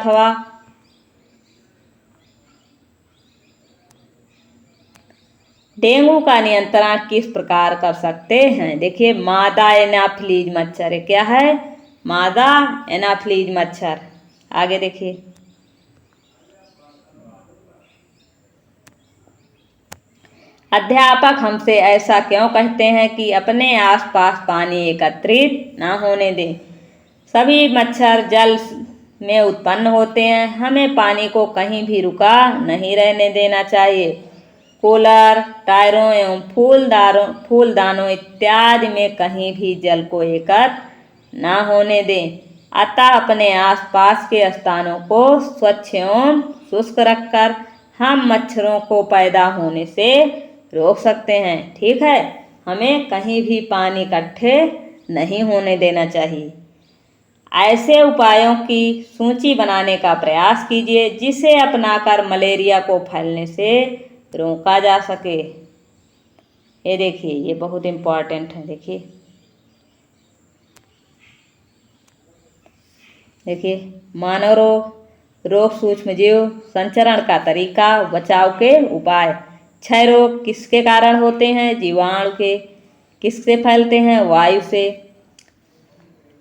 Speaker 1: डेंगू का नियंत्रण किस प्रकार कर सकते हैं? देखिए, मादा एनाफिलीज मच्छर है। क्या है? मादा एनाफिलीज मच्छर। आगे देखिए, अध्यापक हमसे ऐसा क्यों कहते हैं कि अपने आसपास पानी एकत्रित न होने दें? सभी मच्छर जल में उत्पन्न होते हैं, हमें पानी को कहीं भी रुका नहीं रहने देना चाहिए। कूलर, टायरों एवं फूलदानों इत्यादि में कहीं भी जल को एकत्र न होने दें। अतः अपने आसपास के स्थानों को स्वच्छ एवं शुष्क रखकर हम मच्छरों को पैदा होने से रोक सकते हैं। ठीक है, हमें कहीं भी पानी इकट्ठे नहीं होने देना चाहिए। ऐसे उपायों की सूची बनाने का प्रयास कीजिए जिसे अपनाकर मलेरिया को फैलने से रोका जा सके। ये देखिए, ये बहुत इम्पोर्टेंट है। देखिए, मानव रोग सूक्ष्म जीव, संचरण का तरीका, बचाव के उपाय। क्षय रोग किसके कारण होते हैं? जीवाणु के। किससे फैलते हैं? वायु से।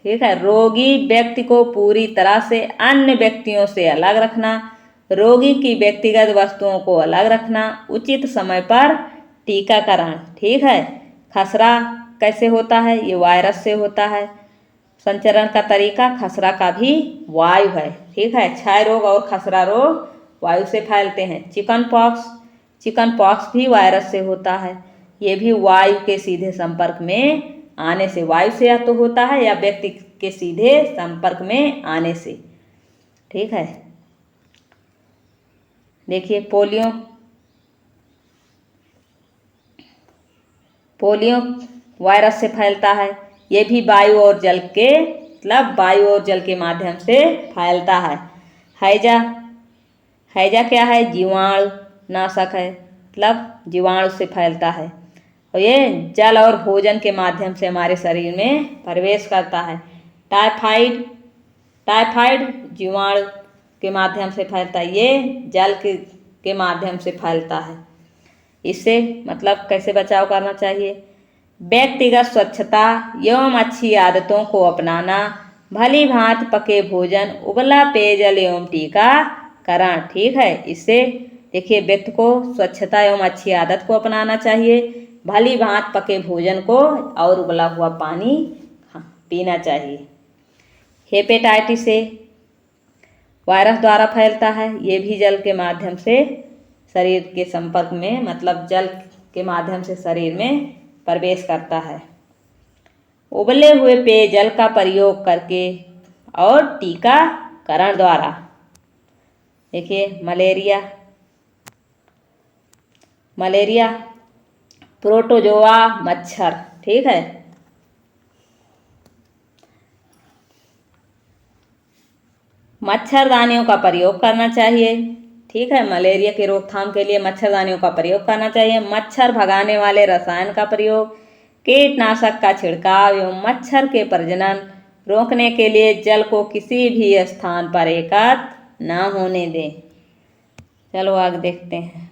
Speaker 1: ठीक है, रोगी व्यक्ति को पूरी तरह से अन्य व्यक्तियों से अलग रखना, रोगी की व्यक्तिगत वस्तुओं को अलग रखना, उचित समय पर टीकाकरण। ठीक है, खसरा कैसे होता है? ये वायरस से होता है। संचरण का तरीका, खसरा का भी वायु है। ठीक है, क्षय रोग और खसरा रोग वायु से फैलते हैं। चिकन पॉक्स भी वायरस से होता है। ये भी वायु के सीधे संपर्क में आने से, वायु से या तो होता है या व्यक्ति के सीधे संपर्क में आने से। ठीक है, देखिए, पोलियो वायरस से फैलता है। ये भी वायु और जल के माध्यम से फैलता है। हैजा क्या है? जीवाणु नाशक है, मतलब जीवाणु से फैलता है और ये जल और भोजन के माध्यम से हमारे शरीर में प्रवेश करता है। टाइफाइड जीवाणु के माध्यम से फैलता है, ये जल के माध्यम से फैलता है। इससे मतलब कैसे बचाव करना चाहिए? व्यक्तिगत स्वच्छता एवं अच्छी आदतों को अपनाना, भली भांति पके भोजन, उबला पेयजल एवं टीकाकरण। ठीक है, इससे देखिए, व्यक्ति को स्वच्छता एवं अच्छी आदत को अपनाना चाहिए, भली भांति पके भोजन को और उबला हुआ पानी पीना चाहिए। हेपेटाइटिस ए वायरस द्वारा फैलता है। ये भी जल के माध्यम से शरीर के संपर्क में, मतलब जल के माध्यम से शरीर में प्रवेश करता है। उबले हुए पेयजल का प्रयोग करके और टीकाकरण द्वारा। देखिए, मलेरिया प्रोटोजोआ मच्छर। ठीक है, मच्छरदानियों का प्रयोग करना चाहिए। ठीक है, मलेरिया की रोकथाम के लिए मच्छरदानियों का प्रयोग करना चाहिए। मच्छर भगाने वाले रसायन का प्रयोग, कीटनाशक का छिड़काव एवं मच्छर के प्रजनन रोकने के लिए जल को किसी भी स्थान पर एकत्र न होने दें। चलो आगे देखते हैं।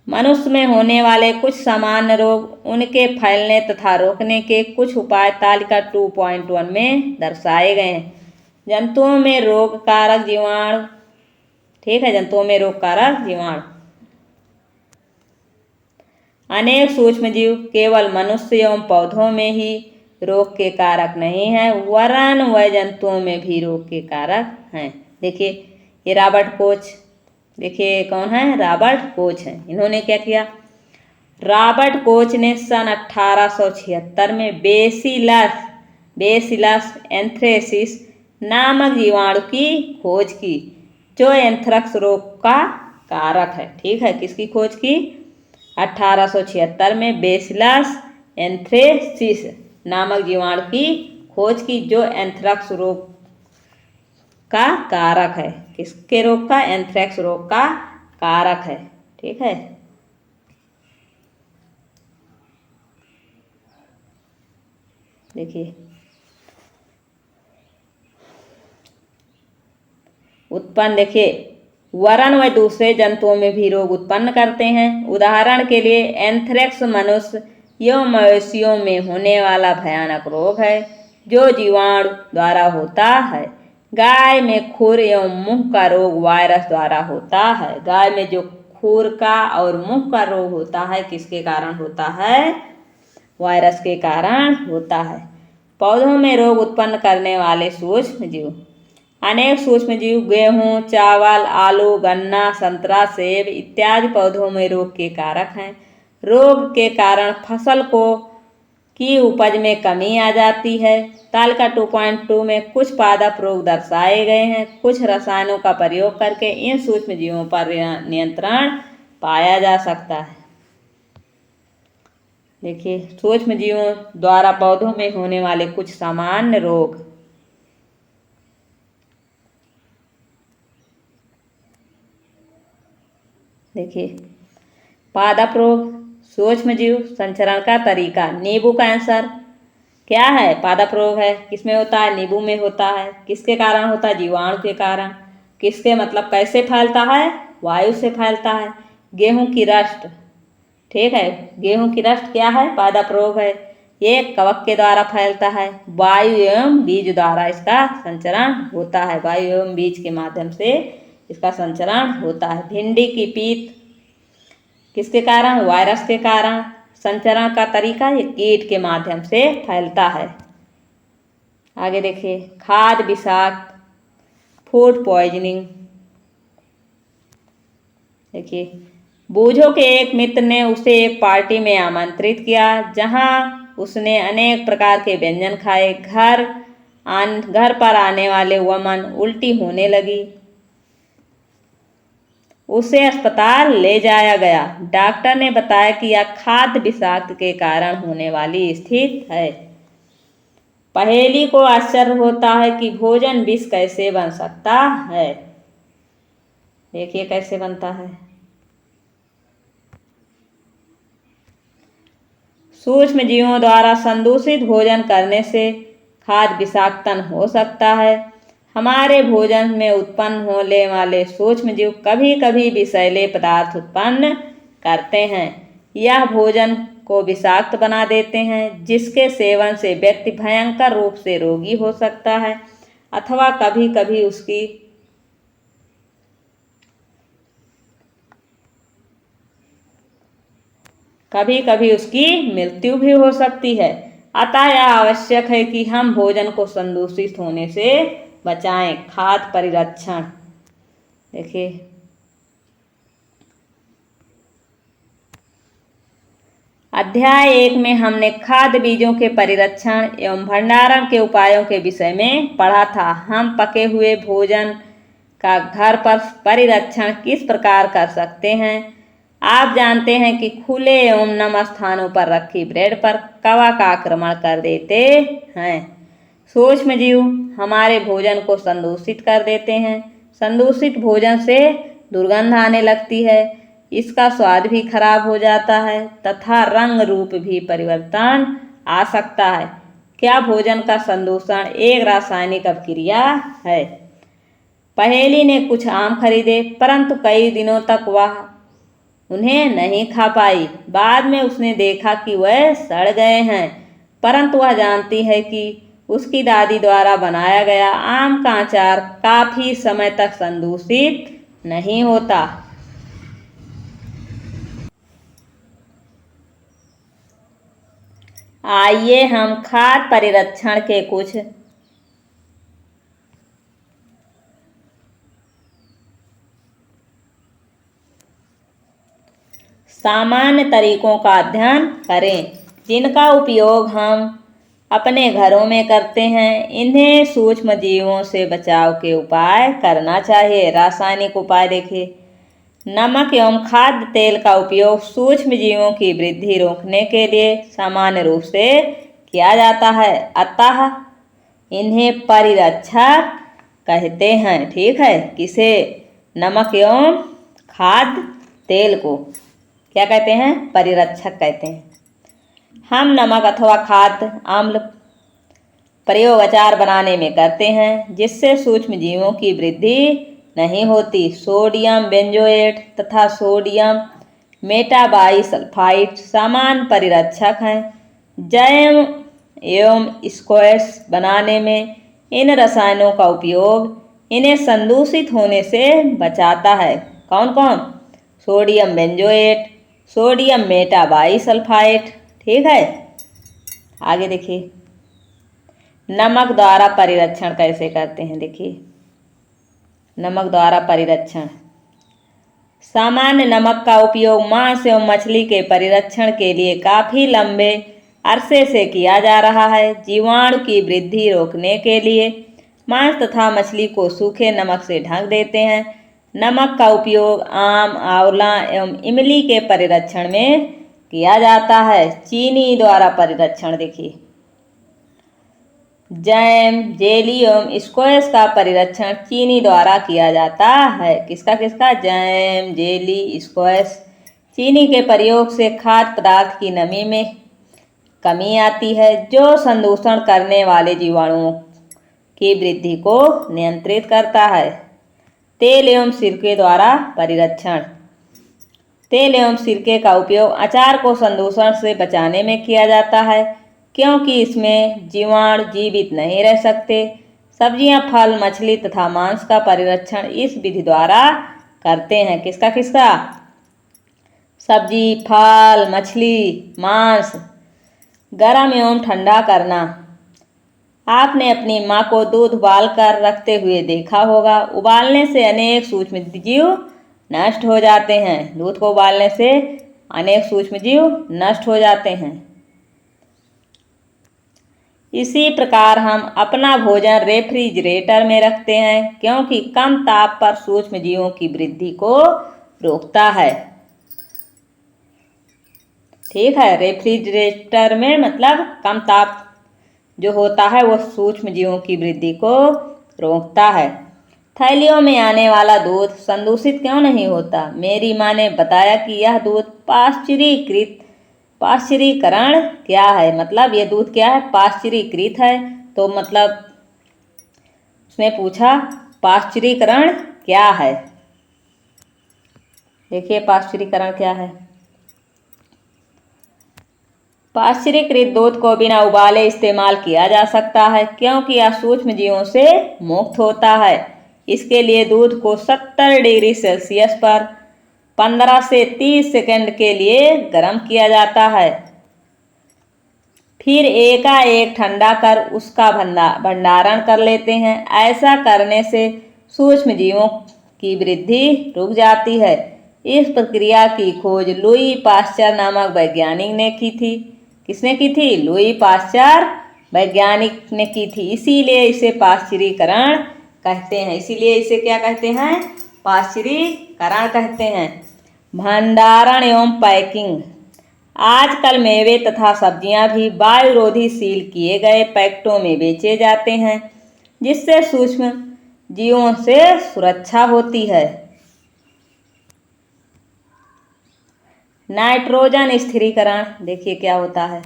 Speaker 1: मनुष्य में होने वाले कुछ सामान्य रोग, उनके फैलने तथा रोकने के कुछ उपाय तालिका 2.1 में दर्शाए गए हैं। जंतुओं में रोग कारक जीवाणु। ठीक है, जंतुओं में रोग कारक जीवाणु। अनेक सूक्ष्म जीव केवल मनुष्य एवं पौधों में ही रोग के कारक नहीं है, वरन वह जंतुओं में भी रोग के कारक हैं। देखिए, ये रॉबर्ट कोच, देखिए कौन है? रॉबर्ट कोच है। इन्होंने क्या किया? रॉबर्ट कोच ने सन 1876 में बेसिलस एंथ्रेसिस नामक जीवाणु की खोज की, जो एंथ्रेक्स रोग का कारक है। ठीक है, किसकी खोज की? 1876 में बेसिलस एंथ्रेसिस नामक जीवाणु की खोज की, जो एंथ्रेक्स रोग का कारक है। किसके रोग का? एंथ्रेक्स रोग का कारक है। ठीक है, देखिए, देखिए वरन वे दूसरे जंतुओं में भी रोग उत्पन्न करते हैं। उदाहरण के लिए एंथ्रेक्स मनुष्य एवं मवेशियों में होने वाला भयानक रोग है जो जीवाणु द्वारा होता है। गाय में खुर एवं मुंह का रोग वायरस द्वारा होता है। गाय में जो खुर का और मुंह का रोग होता है किसके कारण होता है? वायरस के कारण होता है। पौधों में रोग उत्पन्न करने वाले सूक्ष्म जीव। अनेक सूक्ष्म जीव गेहूं, चावल, आलू, गन्ना, संतरा, सेब इत्यादि पौधों में रोग के कारक हैं। रोग के कारण फसल की उपज में कमी आ जाती है। तालिका 2.2 में कुछ पादप रोग दर्शाए गए हैं। कुछ रसायनों का प्रयोग करके इन सूक्ष्म जीवों पर नियंत्रण पाया जा सकता है। देखिए, सूक्ष्म जीवों द्वारा पौधों में होने वाले कुछ सामान्य रोग। देखिए, पादप रोग, सूक्ष्म जीव, संचरण का तरीका। नींबू कैंसर क्या है? पादप रोग है। किसमें होता है? नींबू में होता है। किसके कारण होता है? जीवाणु के कारण। किसके मतलब कैसे फैलता है? वायु से फैलता है। गेहूं की रस्ट, ठीक है, गेहूं की रस्ट क्या है? पादप रोग है। ये कवक के द्वारा फैलता है। वायु एवं बीज द्वारा इसका संचरण होता है। वायु एवं बीज के माध्यम से इसका संचरण होता है। भिंडी की पीत किसके कारण? वायरस के कारण। संचरण का तरीका ये कीट के माध्यम से फैलता है। आगे देखिए, खाद्य विषाक्त, फूड पॉइजनिंग। देखिए, बूझो के एक मित्र ने उसे एक पार्टी में आमंत्रित किया जहां उसने अनेक प्रकार के व्यंजन खाए। घर पर आने वाले वमन उल्टी होने लगी। उसे अस्पताल ले जाया गया। डॉक्टर ने बताया कि यह खाद्य विषाक्त के कारण होने वाली स्थिति है। पहेली को आश्चर्य होता है कि भोजन विष कैसे बन सकता है। देखिए कैसे बनता है। सूक्ष्म जीवों द्वारा संदूषित भोजन करने से खाद्य विषाक्तन हो सकता है। हमारे भोजन में उत्पन्न होने वाले सूक्ष्म जीव कभी कभी विषैले पदार्थ उत्पन्न करते हैं। यह भोजन को विषाक्त बना देते हैं, जिसके सेवन से व्यक्ति भयंकर रूप से रोगी हो सकता है अथवा कभी कभी उसकी मृत्यु भी हो सकती है। अतः यह आवश्यक है कि हम भोजन को संदूषित होने से बचाएं। खाद्य परिरक्षण। देखिए, अध्याय 1 में हमने खाद्य बीजों के परिरक्षण एवं भंडारण के उपायों के विषय में पढ़ा था। हम पके हुए भोजन का घर पर परिरक्षण किस प्रकार कर सकते हैं। आप जानते हैं कि खुले एवं नम स्थानों पर रखी ब्रेड पर कवक आक्रमण कर देते हैं। सूक्ष्म जीव हमारे भोजन को संदूषित कर देते हैं। संदूषित भोजन से दुर्गंध आने लगती है। इसका स्वाद भी खराब हो जाता है तथा रंग रूप भी परिवर्तन आ सकता है। क्या भोजन का संदूषण एक रासायनिक अभिक्रिया है? पहेली ने कुछ आम खरीदे, परंतु कई दिनों तक वह उन्हें नहीं खा पाई। बाद में उसने देखा कि वह सड़ गए हैं, परंतु वह जानती है कि उसकी दादी द्वारा बनाया गया आम का अचार काफी समय तक संदूषित नहीं होता। आइए हम खाद्य परिरक्षण के कुछ सामान्य तरीकों का अध्ययन करें, जिनका उपयोग हम अपने घरों में करते हैं। इन्हें सूक्ष्म जीवों से बचाव के उपाय करना चाहिए। रासायनिक उपाय देखिए, नमक एवं खाद्य तेल का उपयोग सूक्ष्म जीवों की वृद्धि रोकने के लिए सामान्य रूप से किया जाता है, अतः इन्हें परिरक्षक कहते हैं। ठीक है, किसे? नमक एवं खाद्य तेल को क्या कहते हैं? परिरक्षक कहते हैं। हम नमक अथवा खाद्य अम्ल प्रयोग अचार बनाने में करते हैं, जिससे सूक्ष्म जीवों की वृद्धि नहीं होती। सोडियम बेंजोएट तथा सोडियम मेटाबाइसल्फाइड समान परिरक्षक हैं। जैम एवं स्क्वैश बनाने में इन रसायनों का उपयोग इन्हें संदूषित होने से बचाता है। कौन कौन? Sodium benzoate, sodium metabisulphite. ठीक है, आगे देखिए नमक द्वारा परिरक्षण कैसे करते हैं। देखिए नमक द्वारा परिरक्षण। सामान्य नमक का उपयोग मांस एवं मछली के परिरक्षण के लिए काफी लंबे अरसे से किया जा रहा है। जीवाणु की वृद्धि रोकने के लिए मांस तथा मछली को सूखे नमक से ढक देते हैं। नमक का उपयोग आम, आंवला एवं इमली के परिरक्षण में किया जाता है। चीनी द्वारा परिरक्षण। देखिए जैम, जेली एवं स्क्वैश का परिरक्षण चीनी द्वारा किया जाता है। किसका किसका? Jam, jelly, squash. चीनी के प्रयोग से खाद्य पदार्थ की नमी में कमी आती है जो संदूषण करने वाले जीवाणुओं की वृद्धि को नियंत्रित करता है। तेल एवं सिरके द्वारा परिरक्षण। तेल एवं सिरके का उपयोग अचार को संदूषण से बचाने में किया जाता है क्योंकि इसमें जीवाणु जीवित नहीं रह सकते। सब्जियां, फल, मछली तथा मांस का परिरक्षण इस विधि द्वारा करते हैं। किसका किसका? सब्जी, फल, मछली, मांस। गरम एवं ठंडा करना। आपने अपनी माँ को दूध उबाल कर रखते हुए देखा होगा। उबालने से अनेक सूक्ष्म जीव नष्ट हो जाते हैं। दूध को उबालने से अनेक सूक्ष्म जीव नष्ट हो जाते हैं। इसी प्रकार हम अपना भोजन रेफ्रिजरेटर में रखते हैं क्योंकि कम ताप पर सूक्ष्म जीवों की वृद्धि को रोकता है। ठीक है, रेफ्रिजरेटर में मतलब कम ताप जो होता है वो सूक्ष्म जीवों की वृद्धि को रोकता है। थैलियों में आने वाला दूध संदूषित क्यों नहीं होता? मेरी माँ ने बताया कि यह दूध पाश्चुरीकरण क्या है। मतलब ये दूध क्या है? पाश्चुरीकृत है। तो मतलब उसने पूछा पाश्चुरीकरण क्या है। देखिए पाश्चुरीकरण क्या है। पाश्चुरीकृत दूध को बिना उबाले इस्तेमाल किया जा सकता है क्योंकि यह सूक्ष्म जीवों से मुक्त होता है। इसके लिए दूध को 70 डिग्री सेल्सियस पर 15 से 30 सेकंड के लिए गर्म किया जाता है। फिर एकाएक ठंडा कर उसका भंडारण कर लेते हैं। ऐसा करने से सूक्ष्म जीवों की वृद्धि रुक जाती है। इस प्रक्रिया की खोज लुई पाश्चर नामक वैज्ञानिक ने की थी। किसने की थी? लुई पाश्चर वैज्ञानिक ने की थी। इसीलिए इसे पाश्चुरीकरण कहते हैं। इसीलिए इसे क्या कहते हैं? पाश्चुरीकरण कहते हैं। भंडारण एवं पैकिंग। आजकल मेवे तथा सब्जियां भी वायुरोधी सील किए गए पैकेटों में बेचे जाते हैं जिससे सूक्ष्म जीवों से सुरक्षा होती है। नाइट्रोजन स्थिरीकरण। देखिए क्या होता है।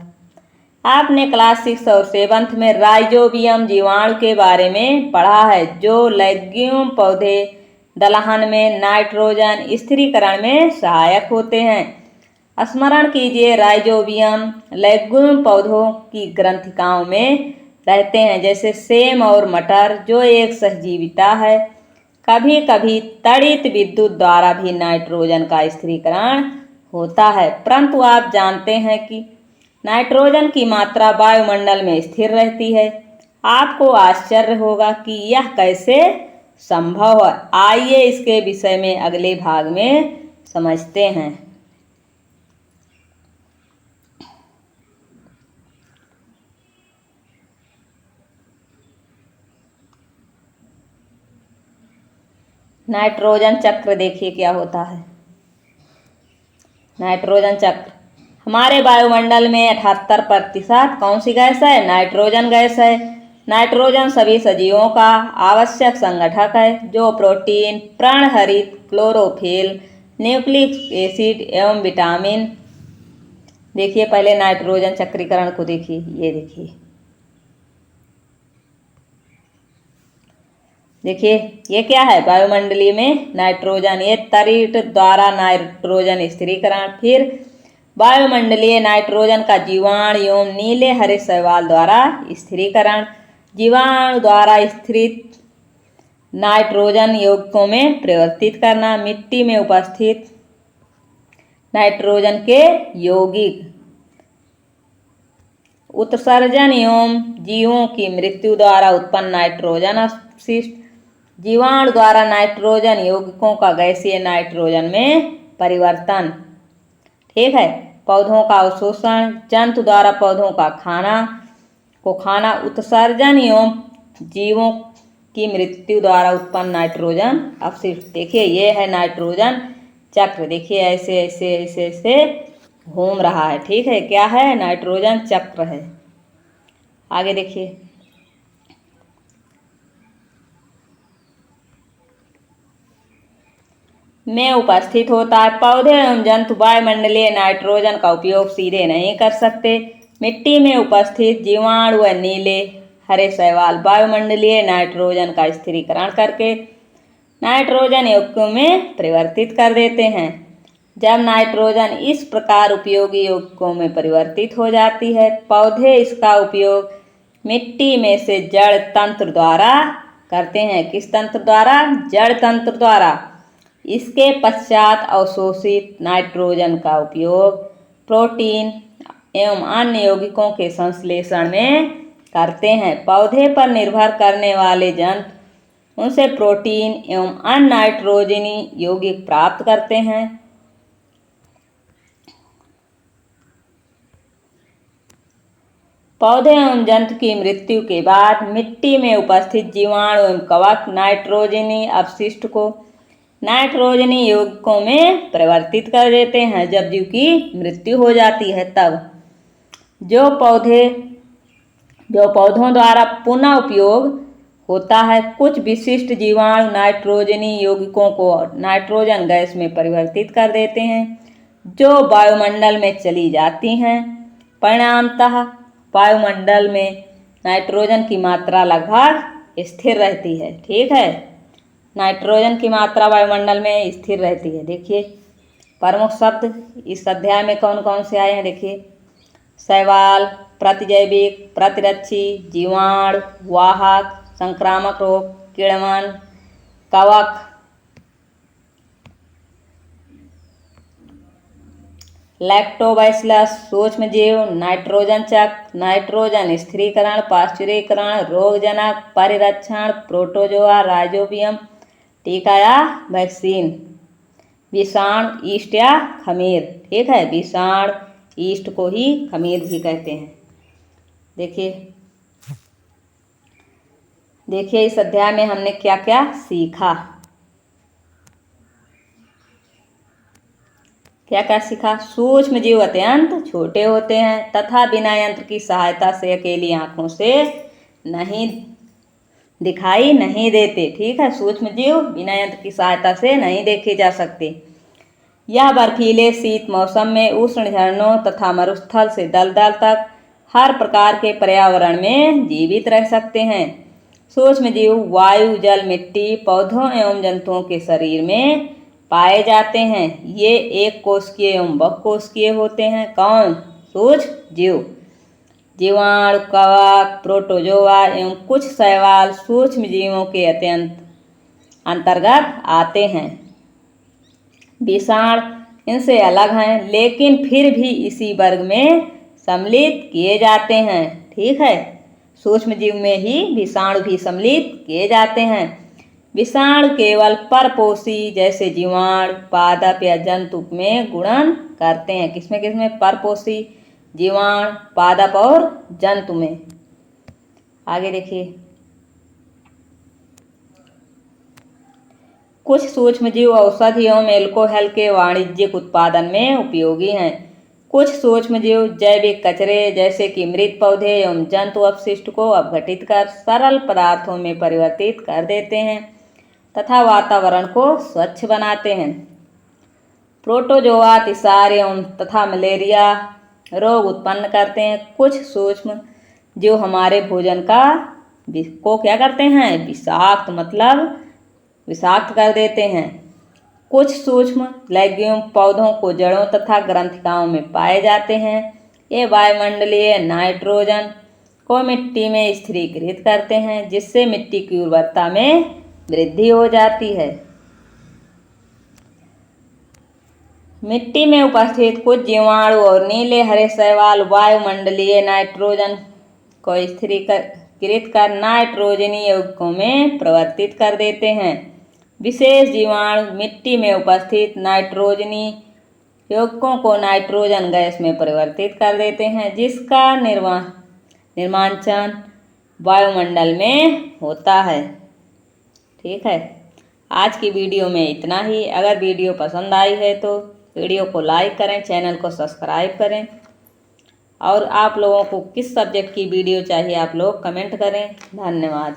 Speaker 1: आपने क्लास 6 और 7 में राइजोबियम जीवाणु के बारे में पढ़ा है जो लेग्यूम पौधे दलहन में नाइट्रोजन स्थिरीकरण में सहायक होते हैं। स्मरण कीजिए राइजोबियम लेग्यूम पौधों की ग्रंथिकाओं में रहते हैं जैसे सेम और मटर जो एक सहजीविता है। कभी कभी तड़ित विद्युत द्वारा भी नाइट्रोजन का स्थिरीकरण होता है। परंतु आप जानते हैं कि नाइट्रोजन की मात्रा वायुमंडल में स्थिर रहती है। आपको आश्चर्य होगा कि यह कैसे संभव है। आइए इसके विषय में अगले भाग में समझते हैं। नाइट्रोजन चक्र देखिए क्या होता है। नाइट्रोजन चक्र। हमारे वायुमंडल में 78% कौन सी गैस है? नाइट्रोजन गैस है। नाइट्रोजन सभी सजीवों का आवश्यक संगठक है जो प्रोटीन, पर्णहरित, क्लोरोफिल, न्यूक्लिक एसिड एवं विटामिन। देखिए पहले नाइट्रोजन चक्रीकरण को देखिए। ये देखिए देखिए ये क्या है, वायुमंडलीय में नाइट्रोजन, ये तरिट द्वारा नाइट्रोजन स्थिरीकरण। फिर वायुमंडलीय नाइट्रोजन का जीवाणु एवं नीले हरे शैवाल द्वारा स्थिरीकरण। जीवाणु द्वारा स्थिरित नाइट्रोजन यौगिकों में परिवर्तित करना। मिट्टी में उपस्थित नाइट्रोजन के यौगिक उत्सर्जन एवं जीवों की मृत्यु द्वारा उत्पन्न नाइट्रोजन अपशिष्ट। जीवाणु द्वारा नाइट्रोजन यौगिकों का गैसीय नाइट्रोजन में परिवर्तन। ठीक है। पौधों का अवशोषण, जंतु द्वारा पौधों का खाना, उत्सर्जन एवं जीवों की मृत्यु द्वारा उत्पन्न नाइट्रोजन अपशिष्ट। देखिए ये है नाइट्रोजन चक्र। देखिए ऐसे ऐसे ऐसे ऐसे घूम रहा है। ठीक है, क्या है, नाइट्रोजन चक्र है। आगे देखिए, में उपस्थित होता है। पौधे एवं जंतु वायुमंडलीय नाइट्रोजन का उपयोग सीधे नहीं कर सकते। मिट्टी में उपस्थित जीवाणु व नीले हरे शैवाल वायुमंडलीय नाइट्रोजन का स्थिरीकरण करके नाइट्रोजन यौगिकों में परिवर्तित कर देते हैं। जब नाइट्रोजन इस प्रकार उपयोगी यौगिकों में परिवर्तित हो जाती है, पौधे इसका उपयोग मिट्टी में से जड़ तंत्र द्वारा करते हैं। किस तंत्र द्वारा? जड़ तंत्र द्वारा। इसके पश्चात अवशोषित नाइट्रोजन का उपयोग प्रोटीन एवं अन्य यौगिकों के संश्लेषण में करते हैं। पौधे पर निर्भर करने वाले जंतु उनसे प्रोटीन एवं अन्य नाइट्रोजनी यौगिक प्राप्त करते हैं। पौधे एवं जंतु की मृत्यु के बाद मिट्टी में उपस्थित जीवाणु एवं कवक नाइट्रोजनी अपशिष्ट को नाइट्रोजनी यौगिकों में परिवर्तित कर देते हैं। जब जीव की मृत्यु हो जाती है तब जो पौधों द्वारा पुनः उपयोग होता है, कुछ विशिष्ट जीवाणु नाइट्रोजनी यौगिकों को नाइट्रोजन गैस में परिवर्तित कर देते हैं जो वायुमंडल में चली जाती हैं। परिणामतः वायुमंडल में नाइट्रोजन की मात्रा लगभग स्थिर रहती है। ठीक है, नाइट्रोजन की मात्रा वायुमंडल में स्थिर रहती है। देखिए प्रमुख शब्द इस अध्याय में कौन कौन से आए हैं। देखिए शैवाल, प्रतिजैविक, प्रतिरक्षी, जीवाणु, वाहक, संक्रामक रोग, किण्वन, कवक, लैक्टोबैसिलस, सूक्ष्मजीव, नाइट्रोजन चक्र, नाइट्रोजन स्थिरीकरण, पाश्चुरीकरण, रोगजनक, परिरक्षण, प्रोटोजोआ, राइजोबियम, टीका या वैक्सीन, विषाणु, ईस्ट या खमीर। ठीक है, विषाणु, ईस्ट को ही खमीर भी कहते हैं। देखिए इस अध्याय में हमने क्या क्या सीखा। क्या क्या सीखा? सूक्ष्म जीव अत्यंत छोटे होते हैं तथा बिना यंत्र की सहायता से अकेली आंखों से दिखाई नहीं देते। ठीक है, सूक्ष्म जीव बिना यंत्र की सहायता से नहीं देखे जा सकते। यह बर्फीले शीत मौसम में उष्ण झरनों तथा मरुस्थल से दलदल तक हर प्रकार के पर्यावरण में जीवित रह सकते हैं। सूक्ष्म जीव वायु, जल, मिट्टी, पौधों एवं जंतुओं के शरीर में पाए जाते हैं। ये एक कोशिकीय एवं बहुकोशिकीय होते हैं। कौन? सूक्ष्म जीव। जीवाणु, कवक, प्रोटोजोआ एवं कुछ शैवाल सूक्ष्म जीवों के अंतर्गत आते हैं। विषाणु इनसे अलग हैं लेकिन फिर भी इसी वर्ग में सम्मिलित किए जाते हैं। ठीक है, सूक्ष्म जीव में ही विषाणु भी सम्मिलित किए जाते हैं। विषाणु केवल परपोषी जैसे जीवाणु, पादप या जंतु में गुणन करते हैं। किसमें किसमें? परपोषी, जीवाणु, पादप और जंतु में। आगे देखिए, कुछ सूक्ष्मजीव औषधि एवं एल्कोहल के वाणिज्यिक उत्पादन में उपयोगी हैं। कुछ सूक्ष्मजीव जैविक कचरे जैसे कि मृत पौधे एवं जंतु अपशिष्ट को अपघटित कर सरल पदार्थों में परिवर्तित कर देते हैं तथा वातावरण को स्वच्छ बनाते हैं। प्रोटोजोआ तिसार एवं तथा मलेरिया रोग उत्पन्न करते हैं। कुछ सूक्ष्म जीव हमारे भोजन का को क्या करते हैं, विषाक्त मतलब विषाक्त कर देते हैं। कुछ सूक्ष्म लेग्यूम पौधों को जड़ों तथा ग्रंथिकाओं में पाए जाते हैं। ये वायुमंडलीय नाइट्रोजन को मिट्टी में स्थिरीकृत करते हैं, जिससे मिट्टी की उर्वरता में वृद्धि हो जाती है। मिट्टी में उपस्थित कुछ जीवाणु और नीले हरे शैवाल वायुमंडलीय नाइट्रोजन को स्थिरीकृत कर नाइट्रोजनी यौगिकों में परिवर्तित कर देते हैं। विशेष जीवाणु मिट्टी में उपस्थित नाइट्रोजनी यौगिकों को नाइट्रोजन गैस में परिवर्तित कर देते हैं, जिसका निर्मांचन वायुमंडल में होता है। ठीक है, आज की वीडियो में इतना ही। अगर वीडियो पसंद आई है तो वीडियो को लाइक करें, चैनल को सब्सक्राइब करें, और आप लोगों को किस सब्जेक्ट की वीडियो चाहिए आप लोग कमेंट करें। धन्यवाद।